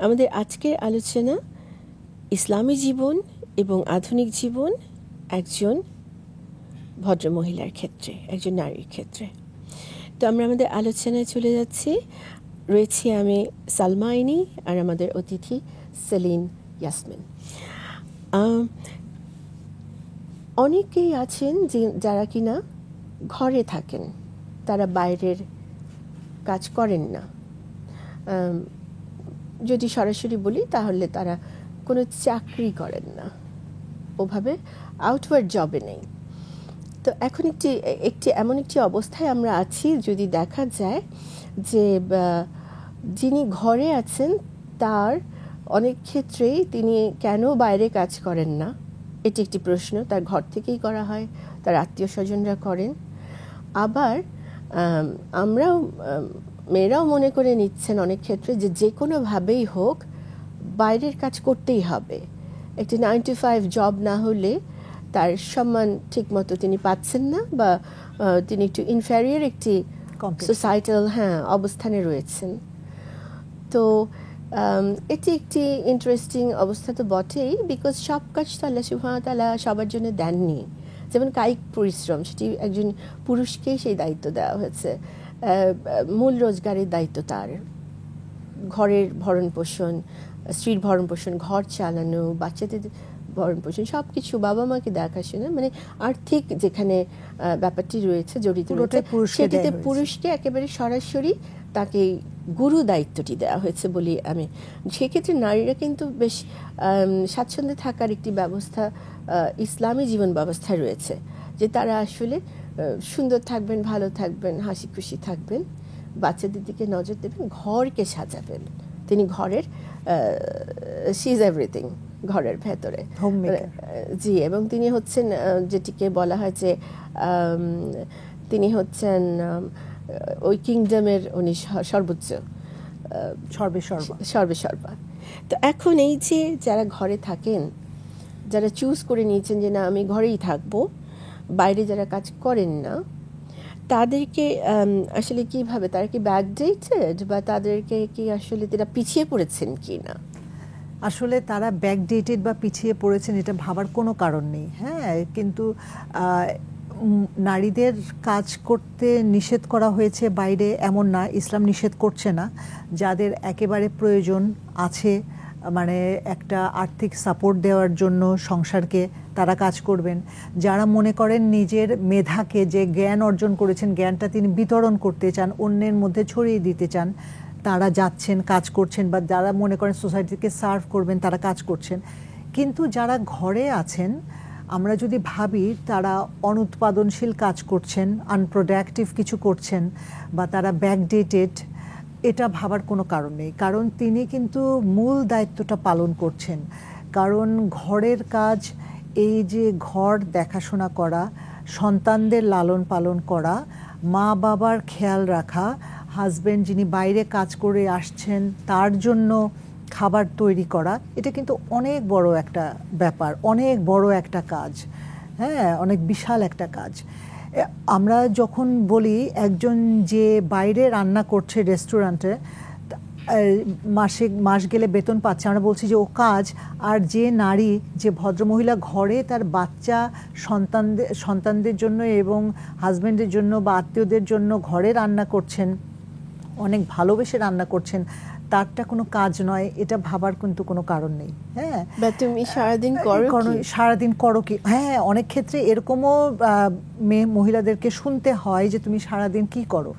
আমাদের আজকের আলোচনা ইসলামী জীবন এবং আধুনিক জীবন একজন ভদ্রমহিলার ক্ষেত্রে, একজন নারীর ক্ষেত্রে। তো আমরা আমাদের আলোচনায় চলে যাচ্ছি। রয়েছি আমি সালমা আইনি আর আমাদের অতিথি সেলিন ইয়াসমিন। অনেকেই আছেন যারা কিনা ঘরে থাকেন, তারা বাইরের কাজ করেন না। যদি সরাসরি বলি তাহলে তারা কোনো চাকরি করেন না, ওভাবে আউটওয়ার্ড জবে নেই। তো এখন একটি এমন একটি অবস্থায় আমরা আছি, যদি দেখা যায় যে যিনি ঘরে আছেন তার অনেক ক্ষেত্রেই তিনি কেন বাইরে কাজ করেন না, এটি একটি প্রশ্ন। তার ঘর থেকেই করা হয়, তার আত্মীয় স্বজনরা করেন। আবার আমরাও মেয়েরাও মনে করে নিচ্ছেন অনেক ক্ষেত্রে যে কোনোভাবেই হোক বাইরের কাজ করতেই হবে। একটি 9 to 5 জব না হলে তার সম্মান ঠিকমতো তিনি পাচ্ছেন না, বা তিনি একটু ইনফেরিয়র একটি সোসাইটাল অবস্থানে রয়েছেন। তো এটি একটি ইন্টারেস্টিং অবস্থা তো বটেই, বিকজ সব কাজ তো আল্লাহ সুবহানাহু ওয়া তাআলা সবার জন্য দেননি। যেমন কায়িক পরিশ্রম, সেটি একজন পুরুষকেই সেই দায়িত্ব দেওয়া হয়েছে। মূল রোজগারের দায়িত্ব তার, ঘরের ভরণ পোষণ, স্ত্রীর ভরণ পোষণ, ঘর চালানো, বাচ্চাদের ভরণ পোষণ, সব কিছু বাবা মাকে দেখাশোনা, মানে আর্থিক যেখানে ব্যাপারটি রয়েছে জড়িত রয়েছে, সেটিতে পুরুষকে একেবারে সরাসরি তাকে গুরু দায়িত্বটি দেওয়া হয়েছে বলি আমি। সেক্ষেত্রে নারীরা কিন্তু বেশ স্বাচ্ছন্দ্যে থাকার একটি ব্যবস্থা ইসলামী জীবন ব্যবস্থায় রয়েছে, যে তারা আসলে সুন্দর থাকবেন, ভালো থাকবেন, হাসি খুশি থাকবেন, বাচ্চাদের দিকে নজর দেবেন, ঘরকে সাজাবেন। তিনি ঘরের শি ইজ এভরিথিং, ঘরের ভেতরে, জি। এবং তিনি হচ্ছেন যেটিকে বলা হয় যে তিনি হচ্ছেন ওই কিংডমের উনি সর্বোচ্চ, সর্বেসর্বা। তো এখন এই যে যারা ঘরে থাকেন, যারা চুজ করে নিয়েছেন যে না আমি ঘরেই থাকবো, বাইরে যারা কাজ করেন না, তাদেরকে আসলে কিভাবে, তারা কি ব্যাকডেটেড, বা তাদেরকে কি আসলে তারা পিছিয়ে পড়েছেন কি না? আসলে তারা ব্যাকডেটেড বা পিছিয়ে পড়েছেন এটা ভাবার কোনো কারণ নেই। হ্যাঁ, কিন্তু নারীদের কাজ করতে নিষেধ করা হয়েছে বাইরে এমন না, ইসলাম নিষেধ করছে না। যাদের একেবারে প্রয়োজন আছে, মানে একটা আর্থিক সাপোর্ট দেওয়ার জন্য সংসারকে, তারা কাজ করবেন। যারা মনে করেন নিজের মেধাকে, যে জ্ঞান অর্জন করেছেন, জ্ঞানটা তিনি বিতরণ করতে চান, অন্যের মধ্যে ছড়িয়ে দিতে চান, তারা যাচ্ছেন, কাজ করছেন, বা যারা মনে করেন সোসাইটিকে সার্ভ করবেন তারা কাজ করছেন। কিন্তু যারা ঘরে আছেন, আমরা যদি ভাবি তারা অনুৎপাদনশীল কাজ করছেন, আনপ্রোডাক্টিভ কিছু করছেন, বা তারা ব্যাকডেটেড, এটা ভাবার কোনো কারণ নেই। কারণ তিনি কিন্তু মূল দায়িত্বটা পালন করছেন। কারণ ঘরের কাজ, এই যে ঘর দেখাশোনা করা, সন্তানদের লালন পালন করা, মা বাবার খেয়াল রাখা, হাজব্যান্ড যিনি বাইরে কাজ করে আসছেন তার জন্য খাবার তৈরি করা, এটা কিন্তু অনেক বড় একটা ব্যাপার, অনেক বড় একটা কাজ। হ্যাঁ, অনেক বিশাল একটা কাজ। আমরা যখন বলি একজন যে বাইরে রান্না করছে রেস্টুরেন্টে, মাস গেলে বেতন পাচ্ছে, আমরা বলছি যে ও কাজ। আর যে নারী, যে ভদ্রমহিলা ঘরে তার বাচ্চা সন্তানদের জন্য এবং হাজব্যান্ডের জন্য বা আত্মীয়দের জন্য ঘরে রান্না করছেন, অনেক ভালোবেসে রান্না করছেন, তারটা কোনো কাজ নয়, এটা ভাবার কিন্তু কোনো কারণ নেই। হ্যাঁ, তুমি সারাদিন করো কি? হ্যাঁ, অনেক ক্ষেত্রে এরকমও মহিলাদেরকে শুনতে হয় যে তুমি সারাদিন কি করো।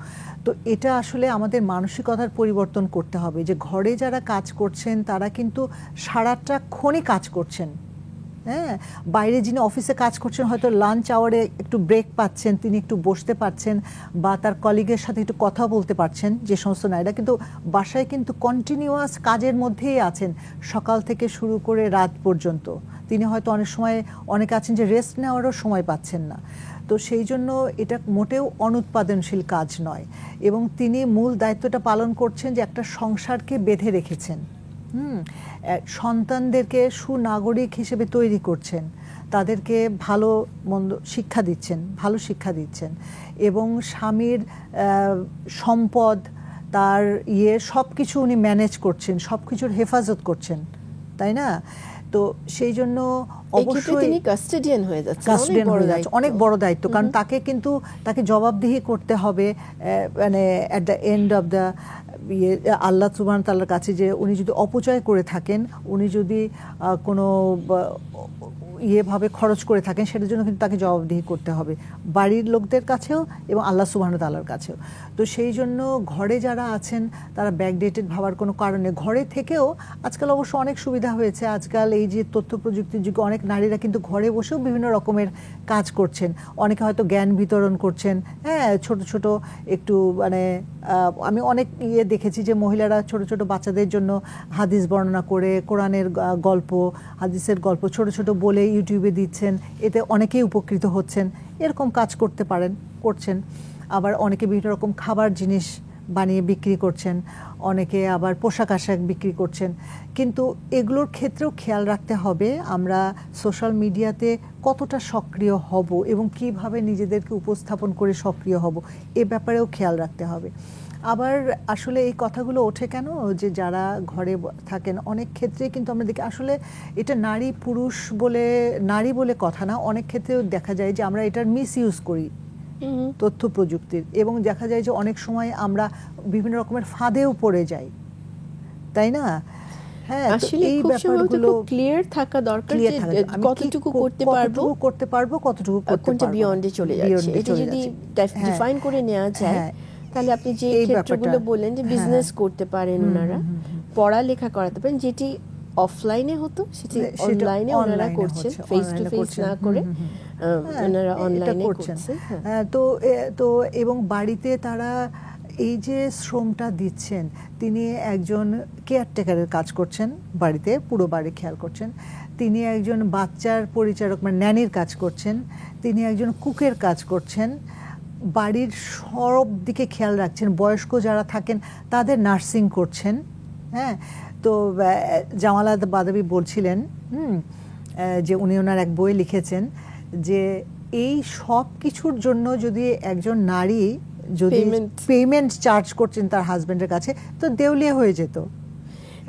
তো এটা আসলে আমাদের মানসিকতার পরিবর্তন করতে হবে, যে ঘরে যারা কাজ করছেন তারা কিন্তু সারাটাক্ষণই কাজ করছেন। হ্যাঁ, বাইরে যিনি অফিসে কাজ করছেন হয়তো লাঞ্চ আওয়ারে একটু ব্রেক পাচ্ছেন, তিনি একটু বসতে পারছেন বা তার কলিগের সাথে একটু কথা বলতে পারছেন, যে সমস্ত নারীরা কিন্তু বাসায় কিন্তু কন্টিনিউয়াস কাজের মধ্যেই আছেন, সকাল থেকে শুরু করে রাত পর্যন্ত। তিনি হয়তো অনেক সময়, অনেকে আছেন যে রেস্ট নেওয়ারও সময় পাচ্ছেন না। তো সেই জন্য এটা মোটেও অনুৎপাদনশীল কাজ নয়। এবং তিনি মূল দায়িত্বটা পালন করছেন যে একটা সংসারকে বেঁধে রেখেছেন, সন্তানদেরকে সুনাগরিক হিসেবে তৈরি করছেন, তাদেরকে ভালো মন্দ শিক্ষা দিচ্ছেন, ভালো শিক্ষা দিচ্ছেন, এবং স্বামীর সম্পদ, তার সব কিছু উনি ম্যানেজ করছেন, সব কিছুর হেফাজত করছেন, তাই না? তো সেই জন্য অবশ্যই তিনি কাস্টোডিয়ান হয়ে যাচ্ছেন, অনেক বড় দায়িত্ব। কারণ তাকে জবাবদিহি করতে হবে, মানে at the end of the আল্লাহ সুবহানাহু ওয়া তাআলার কাছে, যে উনি যদি অপচয় করে থাকেন, উনি যদি কোনো ভাবে খরচ করে থাকেন, সেটার জন্য কিন্তু তাকে জবাবদিহি করতে হবে, বাড়ির লোকদের কাছেও এবং আল্লাহ সুবহানাহু ওয়া তাআলার কাছেও। তো সেই জন্য ঘরে যারা আছেন তারা ব্যাকডেটেড ভাবার কোনো কারণে, ঘরে থেকেও আজকাল অবশ্য অনেক সুবিধা হয়েছে। আজকাল এই যে তথ্য প্রযুক্তির যুগে অনেক নারীরা কিন্তু ঘরে বসেও বিভিন্ন রকমের কাজ করছেন। অনেকে হয়তো জ্ঞান বিতরণ করছেন, হ্যাঁ, ছোট ছোট একটু, মানে আমি অনেক দেখেছি যে মহিলারা ছোট ছোট বাচ্চাদের জন্য হাদিস বর্ণনা করে, কোরআনের গল্প, হাদিসের গল্প ছোট ছোট বলে ইউটিউবে দিচ্ছেন, এতে অনেকেই উপকৃত হচ্ছেন। এরকম কাজ করছেন। আবার অনেকে বিভিন্ন রকম খাবার জিনিস বানিয়ে বিক্রি করছেন, অনেকে আবার পোশাক আশাক বিক্রি করছেন। কিন্তু এগুলোর ক্ষেত্রেও খেয়াল রাখতে হবে আমরা সোশ্যাল মিডিয়াতে কতটা সক্রিয় হব এবং কিভাবে নিজেদেরকে উপস্থাপন করে সক্রিয় হব, এ ব্যাপারেও খেয়াল রাখতে হবে। আবার আসলে এই কথাগুলো ওঠে কেন, যে যারা ঘরে থাকেন, অনেক ক্ষেত্রে কিন্তু আমরা দেখি আসলে এটা নারী পুরুষ বলে, নারী বলে কথা না, অনেক ক্ষেত্রেও দেখা যায় যে আমরা এটার মিস ইউজ করি তথ্য প্রযুক্তির, এবং দেখা যায় যে অনেক সময় আমরা বিভিন্ন রকমের ফাঁদেও পড়ে যাই, তাই না? হ্যাঁ, এই ব্যাপারগুলো ক্লিয়ার থাকা দরকার, যে কতটুকু করতে পারবো, কতটুকু কোনটা বিয়ন্ডে চলে যাচ্ছে। এটা যদি ডিফাইন করে নেওয়া যায়, তাহলে আপনি যে ক্ষেত্রগুলো বললেন যে বিজনেস করতে পারেন, ওনারা পড়ালেখা করাতে পারেন, যেটি অফলাইনে হতো সেটি অনলাইনে ওনারা করছেন, ফেস টু ফেস না করে ওনারা অনলাইনে করছেন। তো এবং বাড়িতে তারা এই যে শ্রমটা দিচ্ছেন, তিনি একজন কেয়ারটেকারের কাজ করছেন, বাড়িতে পুরো বাড়ি খেয়াল করছেন, তিনি একজন বাচ্চার পরিচারক মানে ন্যানির কাজ করছেন, তিনি একজন কুকের কাজ করছেন, বাড়ির সব দিকে খেয়াল রাখছেন, বয়স্ক যারা থাকেন তাদের নার্সিং করছেন। হ্যাঁ, তো জামালাত বাদাবি বলছিলেন যে উনি ওনার এক বই লিখেছেন যে এই সব কিছুর জন্য যদি একজন নারী যদি পেমেন্ট চার্জ করছেন তার হাজবেন্ডের কাছে, তো দেউলিয়া হয়ে যেত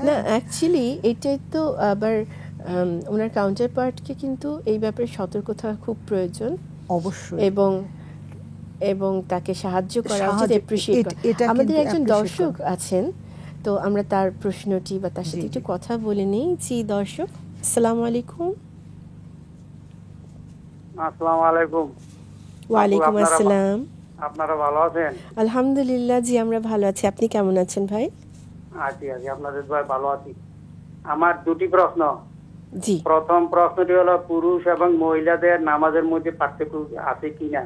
না। অ্যাকচুয়ালি এটাই তো আবার ওনার কাউন্টার পার্টকে কিন্তু এই ব্যাপারে সতর্ক থাকা খুব প্রয়োজন অবশ্যই, এবং তাকে সাহায্য করা উচিত, অ্যাপ্রিশিয়েট করা। আমাদের একজন দর্শক আছেন, তো আমরা তার প্রশ্নটি বা তার সাথে একটু কথা বলে নিই। জি দর্শক, আসসালামু আলাইকুম। আসসালামু আলাইকুম। ওয়ালাইকুম আসসালাম। আপনারা ভালো আছেন? আলহামদুলিল্লাহ, জি আমরা ভালো আছি। আপনি কেমন আছেন ভাই? আছি আছি, আপনাদের দোয়ায় ভালো আছি। আমার দুটি প্রশ্ন। জি, প্রথম প্রশ্নটি হলো, পুরুষ এবং মহিলাদের নামাজের মধ্যে পার্থক্য আছে কিনা,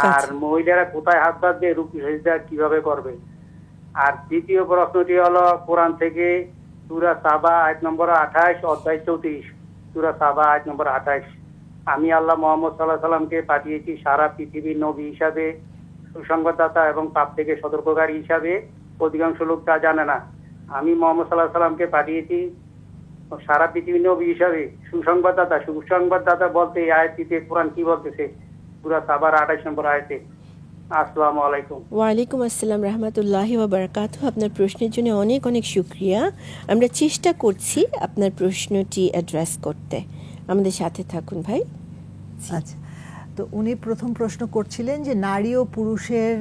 আর আচ্ছা। মহিলারা কোথায় হাত বাঁধবে, রুকু সিজদা কিভাবে করবে। আর দ্বিতীয় প্রশ্নটি হলো, কোরআন থেকে সূরা সাবা আয়াত নম্বর 28, অধ্যায় 34, সূরা সাবা আয়াত নম্বর 28। আমি আল্লাহ মুহাম্মদ সাল্লাল্লাহু আলাইহি সাল্লামকে পাঠিয়েছি সারা পৃথিবীর নবী হিসাবে, সুসংবাদদাতা এবং পাপ থেকে সতর্ককারী হিসাবে। অধিকাংশ লোক তা জানে না। আমি মুহাম্মদ সাল্লাল্লাহু আলাইহি সাল্লামকে পাঠিয়েছি সারা পৃথিবীর নবী হিসাবে, সুসংবাদদাতা। সুসংবাদদাতা বলতে এই আয়াতটিতে কোরআন কি বলতেছে, সূরা সাবার 28 নম্বর আয়াতে। আসসালামু আলাইকুম। ওয়ালাইকুম আসসালাম রহমতুল্লাহি ওয়া বারাকাতুহু। আপনার প্রশ্নের জন্য অনেক অনেক শুকরিয়া। আমরা চেষ্টা করছি আপনার প্রশ্নটি অ্যাড্রেস করতে। আমাদের সাথে থাকুন ভাই। আচ্ছা, তো উনি প্রথম প্রশ্ন করছিলেন যে নারী ও পুরুষের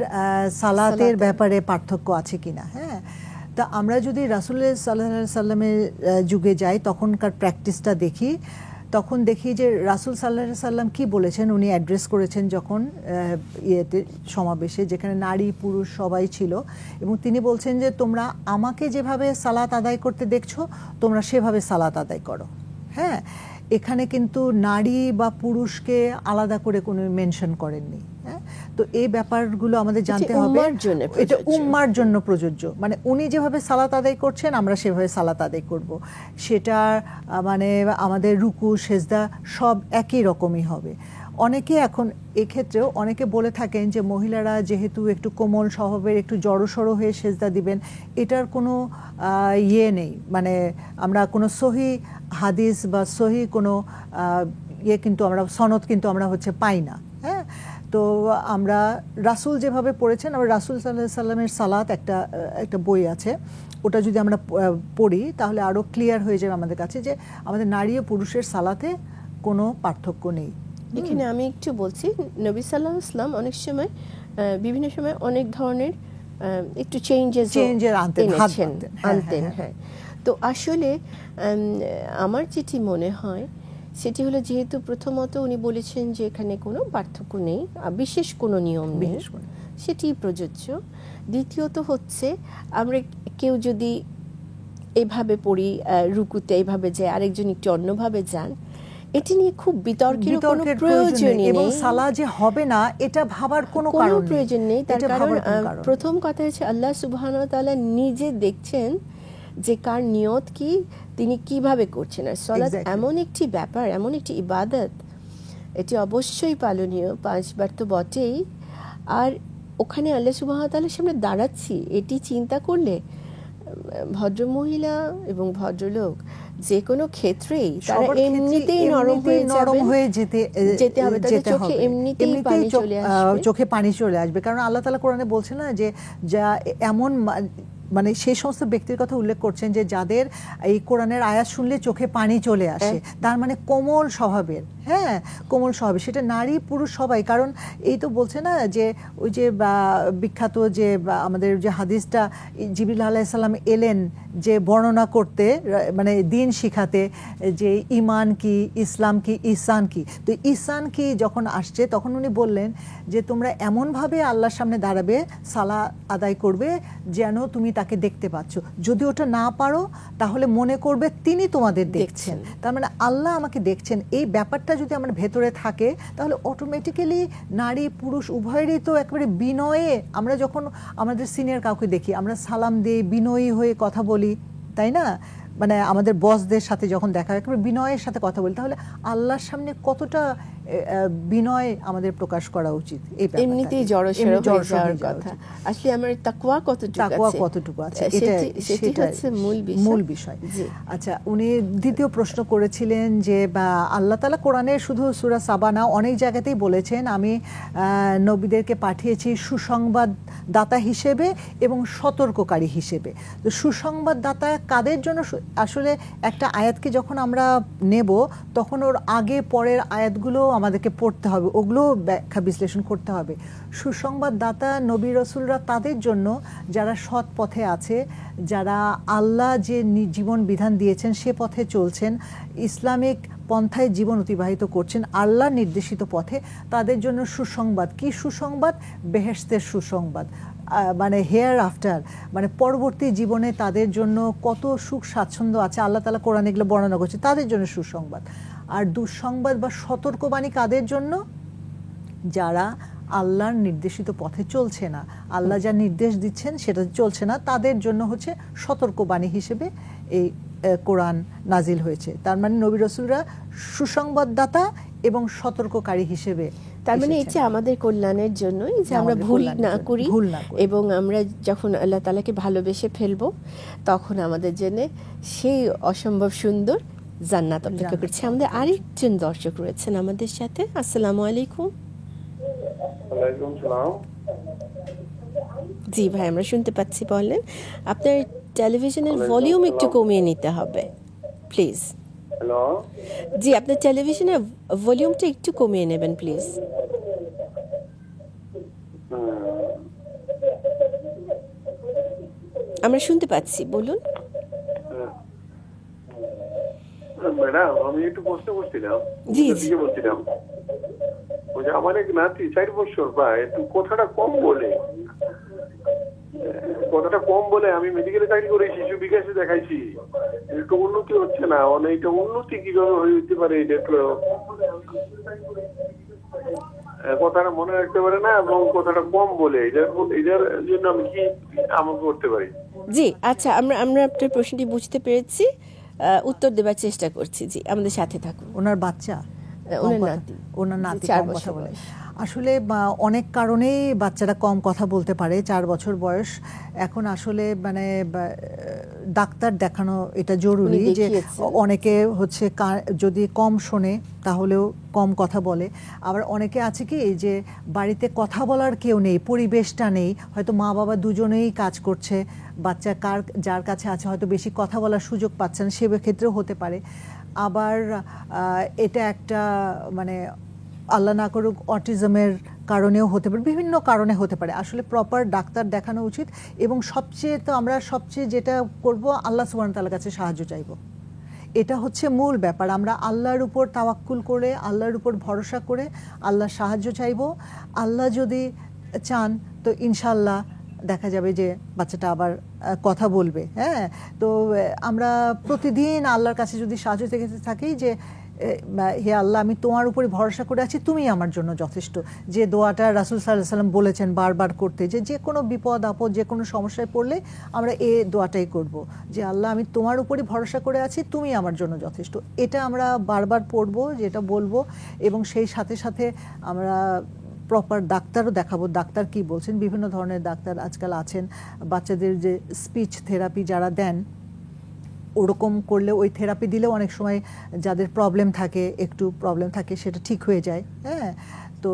সালাতের ব্যাপারে পার্থক্য আছে কিনা। হ্যাঁ, তা আমরা যদি রাসূল সাল্লাল্লাহু আলাইহি সাল্লামের যুগে যাই, তখনকার প্র্যাকটিসটা দেখি, তখন দেখি যে রাসূল সাল্লাল্লাহু আলাইহি সাল্লাম কি বলেছেন। উনি অ্যাড্রেস করেছেন যখন ইয়েতে সমাবেশে, যেখানে নারী পুরুষ সবাই ছিল, এবং তিনি বলছেন যে তোমরা আমাকে যেভাবে সালাত আদায় করতে দেখছো, তোমরা সেভাবে সালাত আদায় করো। হ্যাঁ, এখানে কিন্তু নারী বা পুরুষকে আলাদা করে কোনো মেনশন করেননি। হ্যাঁ, তো এই ব্যাপারগুলো আমাদের জানতে হবে। এটা উম্মার জন্য প্রযোজ্য, মানে উনি যেভাবে সালাত আদায় করছেন আমরা সেভাবে সালাত আদায় করব। সেটা মানে আমাদের রুকু সেজদা সব একই রকমই হবে। অনেকে এখন এক্ষেত্রেও অনেকে বলে থাকেন যে মহিলারা যেহেতু একটু কোমল স্বভাবের, একটু জড়সড় হয়ে সেজদা দিবেন, এটার কোনো ইয়ে নেই, মানে আমরা কোনো সহি হাদিস বা সহি কোনো ইয়ে কিন্তু আমরা সনদ কিন্তু আমরা পাই না। হ্যাঁ, তো আমরা রাসূল যেভাবে পড়েছেন, আমরা রাসূল সাল্লাল্লাহু আলাইহি সাল্লামের সালাত একটা বই আছে, ওটা যদি আমরা পড়ি তাহলে আরও ক্লিয়ার হয়ে যাবে আমাদের কাছে যে আমাদের নারী ও পুরুষের সালাতে কোনো পার্থক্য নেই। এখানে আমি একটু বলছি, নবী সাল্লাল্লাহু আলাইহি ওয়াসাল্লাম অনেক সময় বিভিন্ন সময় অনেক ধরনের একটু চেঞ্জের আনতেন। হ্যাঁ, তো আসলে আমার যেটি মনে হয় সেটি হলো, যেহেতু প্রথমত উনি বলেছেন যে এখানে কোনো পার্থক্য নেই, বিশেষ কোনো নিয়ম নেই, সেটি প্রযোজ্য। দ্বিতীয়ত হচ্ছে, আমরা কেউ যদি এভাবে পড়ি রুকুতে এইভাবে যায়, আরেকজন একটু অন্যভাবে যান, এটি নিয়ে খুব বিতর্কের কোনো প্রয়োজন নেই, এবং সালাহ যে হবে না এটা ভাবার কোনো প্রয়োজন নেই। তার কারণ প্রথম কথা হচ্ছে আল্লাহ সুবহানাহু ওয়া তাআলা নিজে দেখছেন যে কার নিয়ত কি, তিনি কিভাবে করছেন। আর সালাত এমন একটি ব্যাপার, এমন একটি ইবাদত, এটি অবশ্যই পালনীয়, 5 বার তো বটেই। আর ওখানে আল্লাহ সুবহানাহু ওয়া তাআলার সামনে দাঁড়াচ্ছি, এটি চিন্তা করলে ভদ্রমহিলা এবং ভদ্রলোক যে কোনো ক্ষেত্রেই তারা এমনিতেই নরম হয়ে যেতে হবে, তাদের চোখে এমনিতেই চোখে পানি চলে আসবে। কারণ আল্লাহ তাআলা কোরআনে বলছেন না যে যা এমন, মানে সেই সমস্ত ব্যক্তির কথা উল্লেখ করছেন যে যাদের এই কোরআনের আয়াত শুনলে চোখে পানি চলে আসে, তার মানে কোমল স্বভাবের। হ্যাঁ, কোমল স্বভাব, সেটা নারী পুরুষ সবাই। কারণ এই তো বলছে না যে ওই যে বিখ্যাত যে আমাদের যে হাদিসটা, জিবরিল আলাইহিস সালাম এলেন যে বর্ণনা করতে, মানে দিন শিখাতে, যে ঈমান কি, ইসলাম কি, ইহসান কি। তো ইহসান কি যখন আসছে তখন উনি বললেন যে তোমরা এমনভাবে আল্লাহর সামনে দাঁড়াবে, সালাত আদায় করবে যেন তুমি তাকে দেখতে পাচ্ছ। যদি ওটা না পারো তাহলে মনে করবে তিনি তোমাদের দেখছেন, তার মানে আল্লাহ আমাকে দেখছেন। এই ব্যাপারটা যদি আমার ভেতরে থাকে তাহলে অটোমেটিক্যালি নারী পুরুষ উভয়েরই তো একেবারে বিনয়ে, আমরা যখন আমাদের সিনিয়র কাউকে দেখি আমরা সালাম দিই, বিনয়ী হয়ে কথা বলি, তাই না? মানে আমাদের বসদের সাথে যখন দেখা হয় একেবারে বিনয়ের সাথে কথা বলি, তাহলে আল্লাহর সামনে কতটা বিনয় আমাদের প্রকাশ করা উচিত। এই এমনিতেই জড়সড় হয়ে যাওয়ার কথা, আসলে আমার তাকওয়া কতটুকু আছে সেটি হচ্ছে মূল বিষয়। আচ্ছা, উনি দ্বিতীয় প্রশ্ন করেছিলেন যে আল্লাহ তাআলা কোরআনে শুধু সূরা সাবা না, অনেক জায়গাতেই বলেছেন আমি নবীদেরকে পাঠিয়েছি সুসংবাদদাতা হিসেবে এবং সতর্ককারী হিসেবে। তো সুসংবাদদাতা কাদের জন্য? আসলে একটা আয়াতকে যখন আমরা নেব তখন ওর আগে পরের আয়াতগুলো আমাদেরকে পড়তে হবে, ওগুলো ব্যাখ্যা বিশ্লেষণ করতে হবে। সুসংবাদদাতা নবী রাসূলরা তাদের জন্য যারা সৎ পথে আছে, যারা আল্লাহ যে জীবন বিধান দিয়েছেন সে পথে চলছেন, ইসলামিক পন্থায় জীবন অতিবাহিত করছেন আল্লাহ নির্দেশিত পথে, তাদের জন্য সুসংবাদ। কি সুসংবাদ? বেহেশতের সুসংবাদ। মানে হেয়ার আফটার, মানে পরবর্তী জীবনে তাদের জন্য কত সুখ স্বাচ্ছন্দ্য আছে আল্লাহ তাআলা কোরআনে এগুলো বর্ণনা করছে, তাদের জন্য সুসংবাদ। আর দুঃসংবাদ বা সতর্কবাণী কাদের জন্য? যারা আল্লাহর নির্দেশিত পথে চলছে না, আল্লাহ যা নির্দেশ দিচ্ছেন সেটা চলছে না, তাদের জন্য হচ্ছে সতর্কবাণী হিসেবে এই কোরআন নাজিল হয়েছে। তার মানে নবী রাসূলরা সুসংবাদদাতা এবং সতর্ককারী হিসেবে। তার মানে এই যে আমাদের কল্যাণের জন্যই যে আমরা ভুল না করি এবং আমরা যখন আল্লাহ তাআলাকে ভালোবেসে ফেলবো তখন আমাদের জন্য সেই অসম্ভব সুন্দর জান্নাত অপেক্ষা করছে। আমাদের আরেকজন দর্শক রয়েছেন আমাদের সাথে। আসসালামু আলাইকুম। ওয়ালাইকুম সালাম। জি ভাই, আমরা শুনতে পাচ্ছি, বলেন। আপনার টেলিভিশনের ভলিউম একটু কমিয়ে নিতে হবে প্লিজ। হ্যালো। জি, আপনার টেলিভিশনের ভলিউমটা একটু কমিয়ে নেবেন প্লিজ। আমরা শুনতে পাচ্ছি, বলুন। ম্যাডাম, আমি একটু প্রশ্ন করছিলাম। জি জি বলছিলাম ওই যে আমার এক নাতি 4 বছর প্রায়, একটু কথাটা কম বলে, আমি মেডিকেলে চাকরি করে শিশু বিকাশে দেখাইছি, একটু উন্নতি হচ্ছে না। এটা উন্নতি কিভাবে হইতে পারে, এটা একটু কথাটা মনে রাখতে পারে না এবং কথাটা কম বলে, এটার জন্য আমি কি আমাকে করতে পারি? জি, আচ্ছা, আমরা আপনার প্রশ্নটি বুঝতে পেরেছি, উত্তর দেবার চেষ্টা করছি। জি, আমাদের সাথে থাকুন। ওনার বাচ্চা, ওনার নাতি 4 কম বছর কথা বলে। বয়স। আসলে অনেক কারণেই বাচ্চারা কম কথা বলতে পারে 4 বছর বয়স। এখন আসলে মানে ডাক্তার দেখানো এটা জরুরি, যে অনেকে হচ্ছে যদি কম শোনে তাহলেও কম কথা বলে। আবার অনেকে আছে কি যে বাড়িতে কথা বলার কেউ নেই, পরিবেশটা নেই, হয়তো মা বাবা দুজনেই কাজ করছে, বাচ্চা যার কাছে আছে হয়তো বেশি কথা বলার সুযোগ পাচ্ছে না, সে ক্ষেত্রেও হতে পারে। আবার এটা একটা মানে আল্লাহ না করুক অটিজমের কারণেও হতে পারে, বিভিন্ন কারণে হতে পারে। আসলে প্রপার ডাক্তার দেখানো উচিত এবং আমরা সবচেয়ে যেটা করব, আল্লাহ সুবহানাহু ওয়া তাআলার কাছে সাহায্য চাইব। এটা হচ্ছে মূল ব্যাপার। আমরা আল্লাহর উপর তাওয়াক্কুল করে, আল্লাহর উপর ভরসা করে আল্লাহর সাহায্য চাইব। আল্লাহ যদি চান তো ইনশাআল্লাহ দেখা যাবে যে বাচ্চাটা আবার কথা বলবে। হ্যাঁ, তো আমরা প্রতিদিন আল্লাহর কাছে যদি সাহায্য থেকে থাকি যে হে আল্লাহ, আমি তোমার উপরে ভরসা করে আছি, তুমি আমার জন্য যথেষ্ট। যে দোয়াটা রাসূল সাল্লাল্লাহু আলাইহি ওয়াসাল্লাম বলেছেন বারবার করতে, যে কোনো বিপদ আপদ, যে কোনো সমস্যায় পড়লে আমরা এই দোয়াটাই করব, যে আল্লাহ, আমি তোমার উপরে ভরসা করে আছি, তুমি আমার জন্য যথেষ্ট। এটা আমরা বারবার পড়ব, যেটা বলবো, এবং সেই সাথে সাথে আমরা প্রপার ডাক্তারও দেখাবো। ডাক্তার কি বলছেন, বিভিন্ন ধরনের ডাক্তার আজকাল আছেন। বাচ্চাদের যে স্পিচ থেরাপি যারা দেন, ওরকম করলে, ওই থেরাপি দিলেও অনেক সময় যাদের একটু প্রবলেম থাকে সেটা ঠিক হয়ে যায়। হ্যাঁ, তো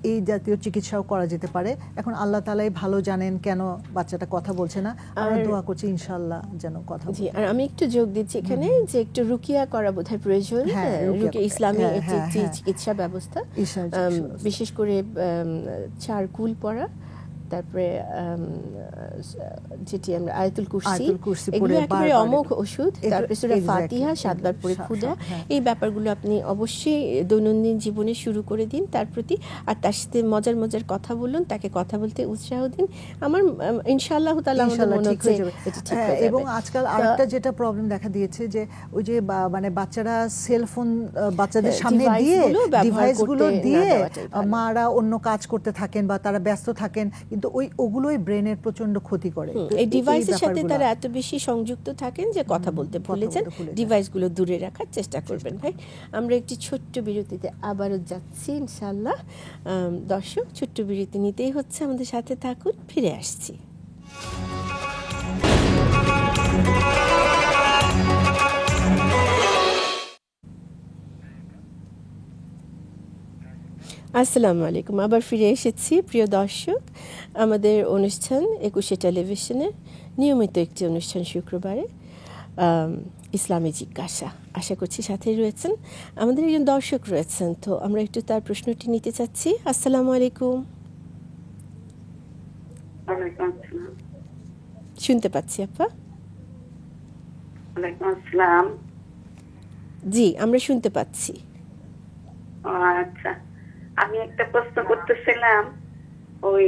এই জাতীয় চিকিৎসাও করা যেতে পারে। এখন আল্লাহ তাআলাই ভালো জানেন কেন বাচ্চাটা কথা বলছে না। আমরা দোয়া করছি ইনশাআল্লাহ যেন কথা বলে। জি, আর আমি একটু যোগ দিচ্ছি এখানে যে একটু রুকিয়া করা বোধহয় প্রয়োজন। রুকিয়া ইসলামী একটি চিকিৎসা ব্যবস্থা, বিশেষ করে চারকুল পড়া, তারপরে যেটি আমরা আয়াতুল কুরসি, এগুলো একেবারে অমোঘ ওষুধ। তারপরে সূরা ফাতিহা 7 বার পড়ে খুদা। এই ব্যাপারগুলো আপনি অবশ্যই দৈনন্দিন জীবনে শুরু করে দিন তার প্রতি। আর তার সাথে মজার মজার কথা বলুন, তাকে কথা বলতে উৎসাহ দিন। আমার ইনশাআল্লাহ তাআলা মনে হচ্ছে এটা ঠিক হয়ে যাবে। এবং আজকাল আরেকটা যেটা প্রবলেম দেখা দিয়েছে, যে ওই যে মানে বাচ্চারা সেলফোন বাচ্চাদের সামনে দিয়ে, ডিভাইসগুলো দিয়ে মারা অন্য কাজ করতে থাকেন বা তারা ব্যস্ত থাকেন, কিন্তু ওগুলোই ব্রেনের প্রচন্ড ক্ষতি করে। এই ডিভাইসের সাথে তারা এত বেশি সংযুক্ত থাকেন যে কথা বলতে ভুলে যান। ডিভাইসগুলো দূরে রাখার চেষ্টা করবেন ভাই। আমরা একটি ছোট্ট বিরতিতে আবারও যাচ্ছি ইনশাআল্লাহ। দর্শক, ছোট্ট বিরতি নিতেই হচ্ছে, আমাদের সাথে থাকুন, ফিরে আসছি। আসসালামু আলাইকুম, আবার ফিরে এসেছি প্রিয় দর্শক। আমাদের অনুষ্ঠান 21 টেলিভিশনের নিয়মিত একটি অনুষ্ঠান শুক্রবারে, ইসলামী জিজ্ঞাসা। আশা করছি সাথেই রয়েছেন। আমাদের একজন দর্শক রয়েছেন, তো আমরা একটু তার প্রশ্নটি নিতে চাচ্ছি। আসসালামু আলাইকুম। শুনতে পাচ্ছি আপা। ওয়ালাইকুম আসসালাম। জি, আমরা শুনতে পাচ্ছি। আচ্ছা, আমি একটা প্রশ্ন করতেছিলাম, ওই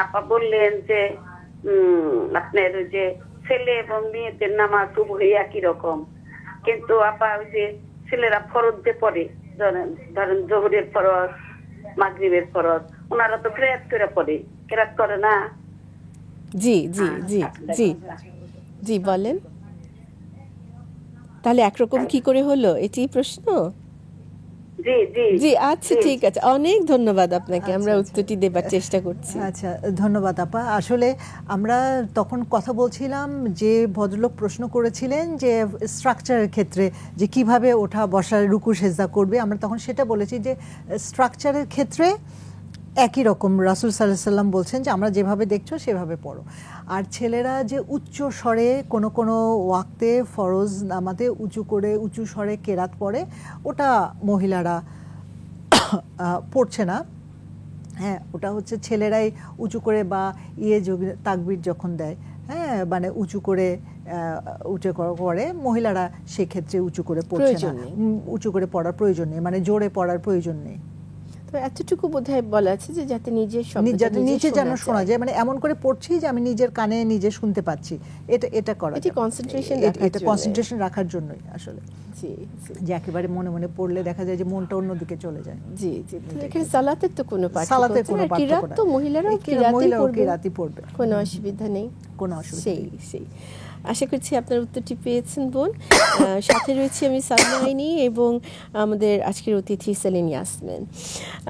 আপা বললেন যে আপনার ওই যে ছেলে এবং মেয়েদের নামাজ উভয় একই রকম, কিন্তু আপা ওই যে ছেলেরা ফরজ যে পড়ে, ধরেন জোহরের ফরজ, মাগরিবের ফরজ, ওনারা তো কেরাত করে পড়ে, কেরাত করে না? জি জি জি জি জি বলেন। তাহলে একরকম কি করে হলো, এটি প্রশ্ন? জি জি জি আচ্ছা ঠিক আছে, অনেক ধন্যবাদ আপনাকে, আমরা উত্তরটি দেবার চেষ্টা করছি। আচ্ছা, ধন্যবাদ আপা। আসলে আমরা তখন কথা বলছিলাম যে ভদ্রলোক প্রশ্ন করেছিলেন যে স্ট্রাকচারের ক্ষেত্রে যে কিভাবে ওঠা বসা রুকু সেজদা করবে, আমরা তখন সেটা বলেছি যে স্ট্রাকচারের ক্ষেত্রে একই রকম রাসূল সাল্লাল্লাহু আলাইহি সাল্লাম বলছেন যে আমরা যেভাবে দেখছো সেভাবে পড়ো। আর ছেলেরা যে উচ্চ স্বরে কোনো কোনো ওয়াক্তে ফরজ নামাতে উঁচু স্বরে কেরাত পড়ে, ওটা মহিলারা পড়ছে না। হ্যাঁ, ওটা হচ্ছে ছেলেরাই উঁচু করে বা তাকবীর যখন দেয়, হ্যাঁ মানে উঁচু করে করে, মহিলারা সেক্ষেত্রে উঁচু করে পড়ছে না, উঁচু করে পড়ার প্রয়োজন নেই, মানে জোরে পড়ার প্রয়োজন নেই। তো এতটুকু বোধহয় বলা আছে যে যাতে যাতে নিচে যেন শোনা যায়, মানে এমন করে পড়ছি যে আমি নিজের কানে নিজে শুনতে পাচ্ছি, এটা করা, এটি কনসেন্ট্রেশন এটা কনসেন্ট্রেশন রাখার জন্যই আসলে। জি যে একেবারে মনে মনে পড়লে দেখা যায় যে মনটা অন্যদিকে চলে যায়। জি জি, এখানে সালাতের তো কোনো সালাতের কোনো কিরাত তো মহিলারাও কিরাতই পড়বে, কোনো অসুবিধা নেই, কোনো অসুবিধা নেই। সেই আশা করছি আপনার উত্তরটি পেয়েছেন বোন। সাথে রয়েছে আমি সালমা আইনি এবং আমাদের আজকের অতিথি সেলিন ইয়াসমিন।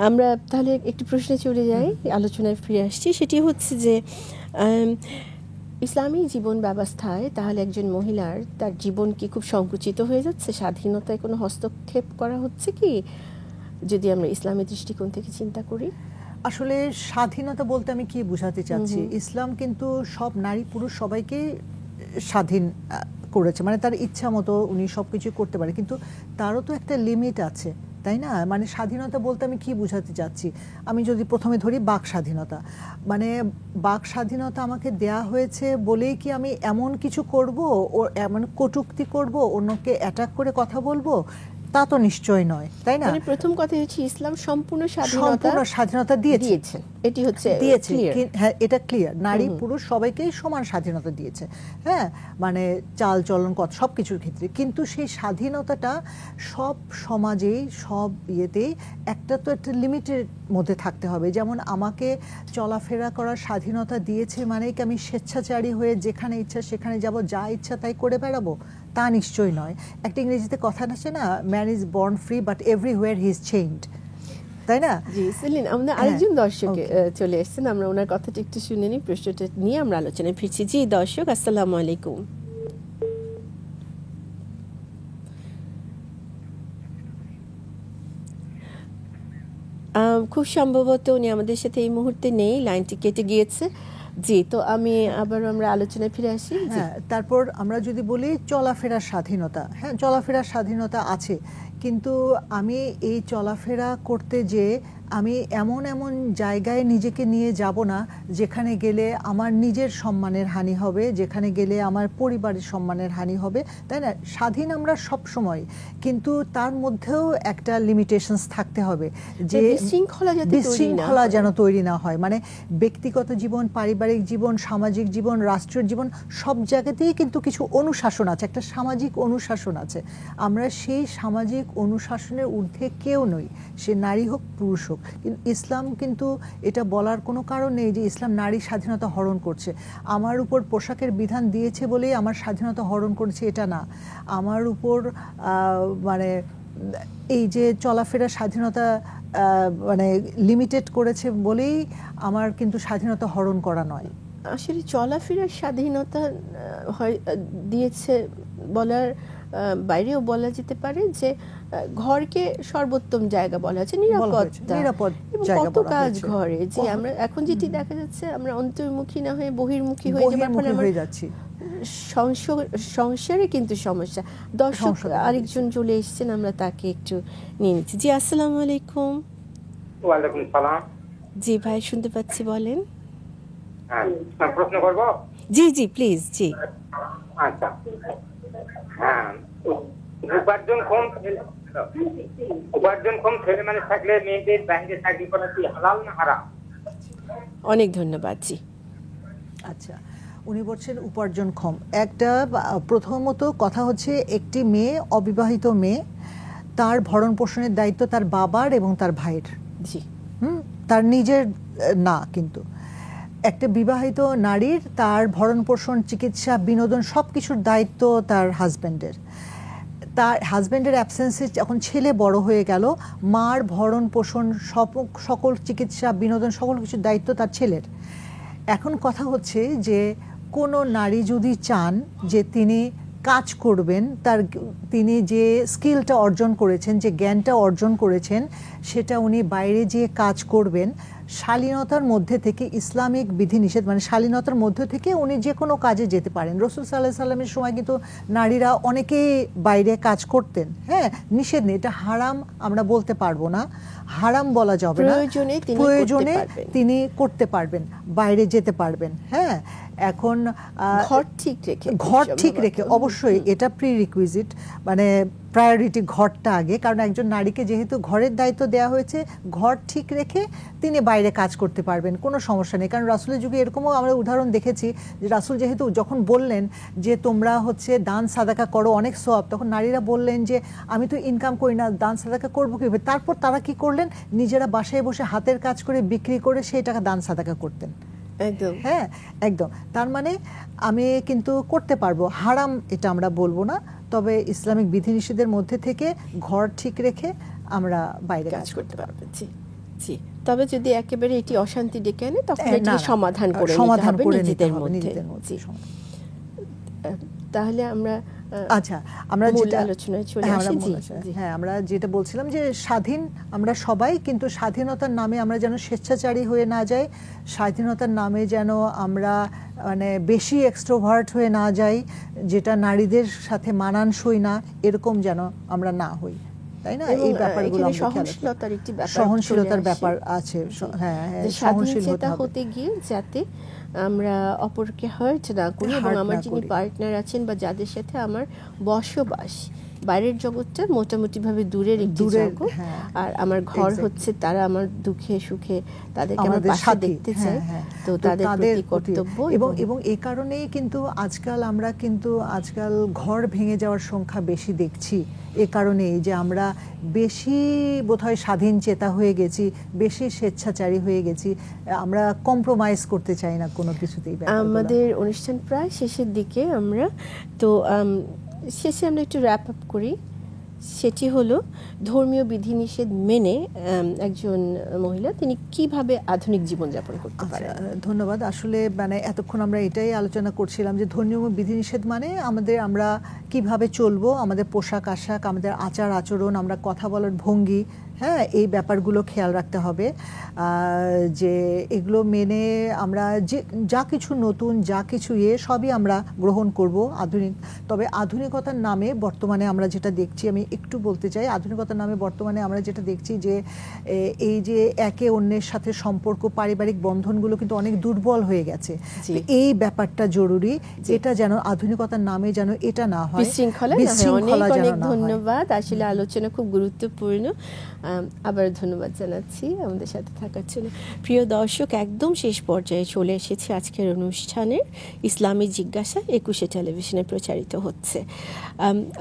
আমরা তাহলে একটু প্রশ্নে চলে যাই, আলোচনায় ফিরে আসছি। সেটি হচ্ছে যে ইসলামী জীবন ব্যবস্থায় তাহলে একজন মহিলার তার জীবন কি খুব সংকুচিত হয়ে যাচ্ছে? স্বাধীনতায় কোনো হস্তক্ষেপ করা হচ্ছে কি, যদি আমরা ইসলামী দৃষ্টিকোণ থেকে চিন্তা করি? আসলে স্বাধীনতা বলতে আমি কি বোঝাতে চাচ্ছি, ইসলাম কিন্তু সব নারী পুরুষ সবাইকে স্বাধীন করেছে, মানে তার ইচ্ছা মতো উনি সবকিছু করতে পারে, কিন্তু তারও তো একটা লিমিট আছে, তাই না? মানে স্বাধীনতা বলতে আমি কি বোঝাতে চাচ্ছি, আমি যদি প্রথমে ধরি বাক স্বাধীনতা, মানে বাক স্বাধীনতা আমাকে দেয়া হয়েছে বলেই কি আমি এমন কিছু করব, ও এমন কটূক্তি করব, অন্যকে অ্যাটাক করে কথা বলবো, তা তো নিশ্চয় নয়, তাই না? মানে প্রথম কথা হচ্ছে ইসলাম সম্পূর্ণ স্বাধীনতা দিয়েছে, এটি হচ্ছে হ্যাঁ, এটা ক্লিয়ার, নারী পুরুষ সবাইকেই সমান স্বাধীনতা দিয়েছে, হ্যাঁ মানে চাল চলন কথা সব কিছুর ক্ষেত্রে, কিন্তু সেই স্বাধীনতাটা সব সমাজেই সব ইয়েতেই একটা তো একটা লিমিটের মধ্যে থাকতে হবে। যেমন আমাকে চলাফেরা করার স্বাধীনতা দিয়েছে মানে কি আমি স্বেচ্ছাচারী হয়ে যেখানে ইচ্ছা সেখানে যাব, যা ইচ্ছা তাই করে বেড়াবো, তা নিশ্চয়ই নয়। একটা ইংরেজিতে কথা আছে না, man is born free but everywhere he is chained, তাই না? জি সেলিন, আমাদের আরেকজন দর্শক চলে এসেছেন, আমরা ওনার কথাটা একটু শুনে নিই, প্রশ্নটা নিয়ে আমরা আলোচনায় ফিরছি। জি দর্শক, আসসালামু আলাইকুম। খুব সম্ভবত উনি আমাদের সাথে এই মুহূর্তে নেই, লাইনটি কেটে গিয়েছে। জি, তো আমরা আলোচনায় ফিরে আসি। হ্যাঁ, তারপর আমরা যদি বলি চলাফেরার স্বাধীনতা, হ্যাঁ চলাফেরার স্বাধীনতা আছে, কিন্তু আমি এই চলাফেরা করতে যে আমি এমন এমন জায়গায় নিজেকে নিয়ে যাব না যেখানে গেলে আমার নিজের সম্মানের হানি হবে, যেখানে গেলে আমার পরিবারের সম্মানের হানি হবে, তাই না? স্বাধীন আমরা সব সময়, কিন্তু তার মধ্যেও একটা লিমিটেশনস থাকতে হবে, যে বিশৃঙ্খলা যেন তৈরি না হয়। মানে ব্যক্তিগত জীবন, পারিবারিক জীবন, সামাজিক জীবন, রাষ্ট্রীয় জীবন, সব জায়গাতেই কিন্তু কিছু অনুশাসন আছে, একটা সামাজিক অনুশাসন আছে। আমরা সেই সামাজিক অনুশাসনের ঊর্ধ্বে কেউ নই, সে নারী হোক পুরুষ হোক। কিন্তু ইসলাম কিন্তু এটা বলার কোনো কারণ নেই যে ইসলাম নারী স্বাধীনতা হরণ করছে, আমার উপর পোশাকের বিধান দিয়েছে বলেই আমার স্বাধীনতা হরণ করছে, এটা না। আমার উপর মানে এই যে চলাফেরার স্বাধীনতা মানে লিমিটেড করেছে বলেই আমার কিন্তু স্বাধীনতা হরণ করা নয়। আসলে চলাফেরার স্বাধীনতা দিয়েছে বলার বাইরেও বলা যেতে পারে যে ঘরকে সর্বোত্তম জায়গা বলা আছে, নিরাপদ কত কাজ ঘরে, যে আমরা এখন যেটি দেখা যাচ্ছে আমরা অন্তর্মুখী না হয়ে বহির্মুখী হয়ে যাচ্ছি, সংসারে কিন্তু সমস্যা। দর্শক আরেকজন চলে এসেছেন, আমরা তাকে একটু নিয়ে নিচ্ছি। জি আসসালামু আলাইকুম। ওয়ালাইকুম সালাম। জি ভাই শুনতে পাচ্ছি, বলেন। হ্যাঁ, প্রশ্ন করব? জি জি প্লিজ। জি আচ্ছা, হ্যাঁ, উপার্জন কম ছেলে মানে থাকলে মেয়েদের বাইরে চাকরি করা কি হালাল না হারাম? অনেক ধন্যবাদ। জি আচ্ছা, উনি বলছেন উপার্জনক্ষম। একটা প্রথমত কথা হচ্ছে, একটি মেয়ে, অবিবাহিত মেয়ে, তার ভরণ পোষণের দায়িত্ব তার বাবার এবং তার ভাইয়ের। জি তার নিজের না। কিন্তু একটা বিবাহিত নারীর তার ভরণ পোষণ, চিকিৎসা, বিনোদন সব কিছুর দায়িত্ব তার হাজব্যান্ডের। তার হাজব্যান্ডের অ্যাবসেন্সে যখন ছেলে বড় হয়ে গেল, মার ভরণ পোষণ, সকল চিকিৎসা, বিনোদন, সকল কিছুর দায়িত্ব তার ছেলের। এখন কথা হচ্ছে যে কোনো নারী যদি চান যে তিনি কাজ করবেন, তিনি যে স্কিলটা অর্জন করেছেন, যে জ্ঞানটা অর্জন করেছেন, সেটা উনি বাইরে যেয়ে কাজ করবেন, শালীনতার মধ্যে থেকে, ইসলামিক বিধিনিষেধ মানে শালীনতার মধ্যে থেকে উনি যে কোনো কাজে যেতে পারেন। রাসূল সাল্লাল্লাহু আলাইহি সাল্লামের সময় কিন্তু নারীরা অনেকেই বাইরে কাজ করতেন। হ্যাঁ, নিষেধ নেই, এটা হারাম আমরা বলতে পারবো না, হারাম বলা যাবে না, প্রয়োজনে তিনি করতে পারবেন, বাইরে যেতে পারবেন। হ্যাঁ, এখন ঘর ঠিক রেখে অবশ্যই এটা প্রি রিকুইজিট, মানে প্রায়োরিটি ঘরটা আগে। কারণ একজন নারীকে যেহেতু ঘরের দায়িত্ব দেওয়া হয়েছে, ঘর ঠিক রেখে তিনি বাইরে কাজ করতে পারবেন, কোনো সমস্যা নেই। কারণ রাসূলের যুগে এরকমও আমরা উদাহরণ দেখেছি যে রাসূল যেহেতু যখন বললেন যে তোমরা হচ্ছে দান সাদাকা করো, অনেক সওয়াব, তখন নারীরা বললেন যে আমি তো ইনকাম করি না, দান সাদাকা করবো কীভাবে? তারপর তারা কি করলেন, নিজেরা বাসায় বসে হাতের কাজ করে বিক্রি করে সেই টাকা দান সাদাকা করতেন। একদম, হ্যাঁ একদম। তার মানে আমি কিন্তু করতে পারবো, হারাম এটা আমরা বলবো না, তবে ইসলামিক বিধিনিষেধের মধ্যে থেকে ঘর ঠিক রেখে আমরা বাইরে কাজ করতে পারবো। জি জি, তবে যদি একেবারে এটি অশান্তি ডেকে আনে তখন এটি সমাধান করে নিজেদের মধ্যে। তাহলে আমরা আচ্ছা, আমরা যেটা আলোচনায় চলে আসি। হ্যাঁ, আমরা যেটা বলছিলাম যে স্বাধীন আমরা সবাই, কিন্তু স্বাধীনতার নামে আমরা যেন স্বেচ্ছাচারী হয়ে না যাই, স্বাধীনতার নামে যেন আমরা মানে বেশি এক্সট্রোভার্ট হয়ে না যাই, যেটা নারীদের সাথে মানানসই না, এরকম যেন আমরা না হই, তাই না? এই ব্যাপারগুলো সহনশীলতার ব্যাপার আছে। হ্যাঁ, সহনশীল হতে গিয়ে যাতে আমরা অপরকে হার্ট না করি, এবং আমার যিনি পার্টনার আছেন বা যাদের সাথে আমার বসবাস, বাইরের জগৎটা মোটামুটি ভাবে দূরের একটি জগৎ, আর আমার ঘর হচ্ছে তারা আমার দুঃখে সুখে তাদেরকে আমার পাশে দেখতে চাই, তো তাদের প্রতি কর্তব্য। এবং এই কারণেই কিন্তু আজকাল ঘর ভেঙে যাওয়ার সংখ্যা বেশি দেখছি, এ কারণেই যে আমরা বেশি বোধহয় স্বাধীন চেতা হয়ে গেছি, বেশি স্বেচ্ছাচারী হয়ে গেছি, আমরা কম্প্রোমাইজ করতে চাই না কোনো কিছুতেই। আমাদের অনুষ্ঠান প্রায় শেষের দিকে, আমরা তো শেষে আমরা একটু র্যাপ আপ করি। সেটি হলো ধর্মীয় বিধিনিষেধ মেনে একজন মহিলা তিনি কিভাবে আধুনিক জীবনযাপন করতে পারেন। ধন্যবাদ। আসলে মানে এতক্ষণ আমরা এটাই আলোচনা করছিলাম যে ধর্মীয় বিধিনিষেধ মানে আমরা কিভাবে চলবো, আমাদের পোশাক আশাক, আমাদের আচার আচরণ, আমরা কথা বলার ভঙ্গি, হ্যাঁ, এই ব্যাপারগুলো খেয়াল রাখতে হবে যে এগুলো মেনে আমরা যে যা কিছু নতুন, যা কিছু সবই আমরা গ্রহণ করব আধুনিক। তবে আধুনিকতার নামে বর্তমানে আমরা যেটা দেখছি, আমি একটু বলতে চাই, আধুনিকতার নামে বর্তমানে আমরা যেটা দেখছি যে এই যে একে অন্যের সাথে সম্পর্ক, পারিবারিক বন্ধনগুলো কিন্তু অনেক দুর্বল হয়ে গেছে। এই ব্যাপারটা জরুরি, এটা যেন আধুনিকতার নামে যেন এটা না হয়, বিশৃঙ্খলা। অনেক ধন্যবাদ, আসলে আলোচনা খুব গুরুত্বপূর্ণ। আবার ধন্যবাদ জানাচ্ছি আমাদের সাথে থাকার জন্য। প্রিয় দর্শক, একদম শেষ পর্যায়ে চলে এসেছি আজকের অনুষ্ঠানের ইসলামী জিজ্ঞাসা 21 টেলিভিশনে প্রচারিত হচ্ছে।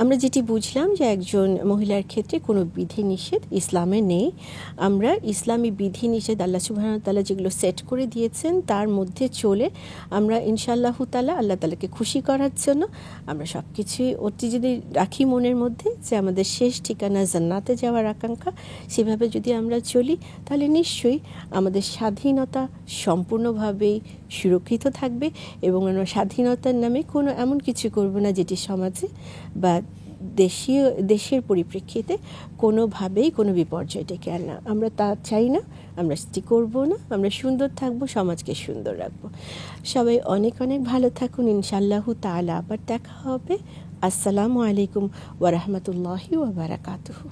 আমরা যেটি বুঝলাম যে একজন মহিলার ক্ষেত্রে কোনো বিধিনিষেধ ইসলামে নেই। আমরা ইসলামী বিধিনিষেধ আল্লাহ সুবহানাহু ওয়া তাআলা যেগুলো সেট করে দিয়েছেন তার মধ্যে চলে আমরা ইনশাআল্লাহু তাআলা আল্লাহ তাআলাকে খুশি করার জন্য আমরা সব কিছুই অতি যদি রাখি মনের মধ্যে যে আমাদের শেষ ঠিকানা জান্নাতে যাওয়ার আকাঙ্ক্ষা, সেভাবে যদি আমরা চলি তাহলে নিশ্চয়ই আমাদের স্বাধীনতা সম্পূর্ণভাবেই সুরক্ষিত থাকবে, এবং আমরা স্বাধীনতার নামে কোনো এমন কিছু করব না যেটি সমাজে বা দেশের পরিপ্রেক্ষিতে কোনোভাবেই কোনো বিপর্যয় ডেকে আনে না। আমরা তা চাই না, আমরা সেটি করব না, আমরা সুন্দর থাকবো, সমাজকে সুন্দর রাখবো। সবাই অনেক অনেক ভালো থাকুন, ইনশাআল্লাহু তাআলা আবার দেখা হবে। আসসালামু আলাইকুম ওয়া রাহমাতুল্লাহি ওয়া বারাকাতুহু।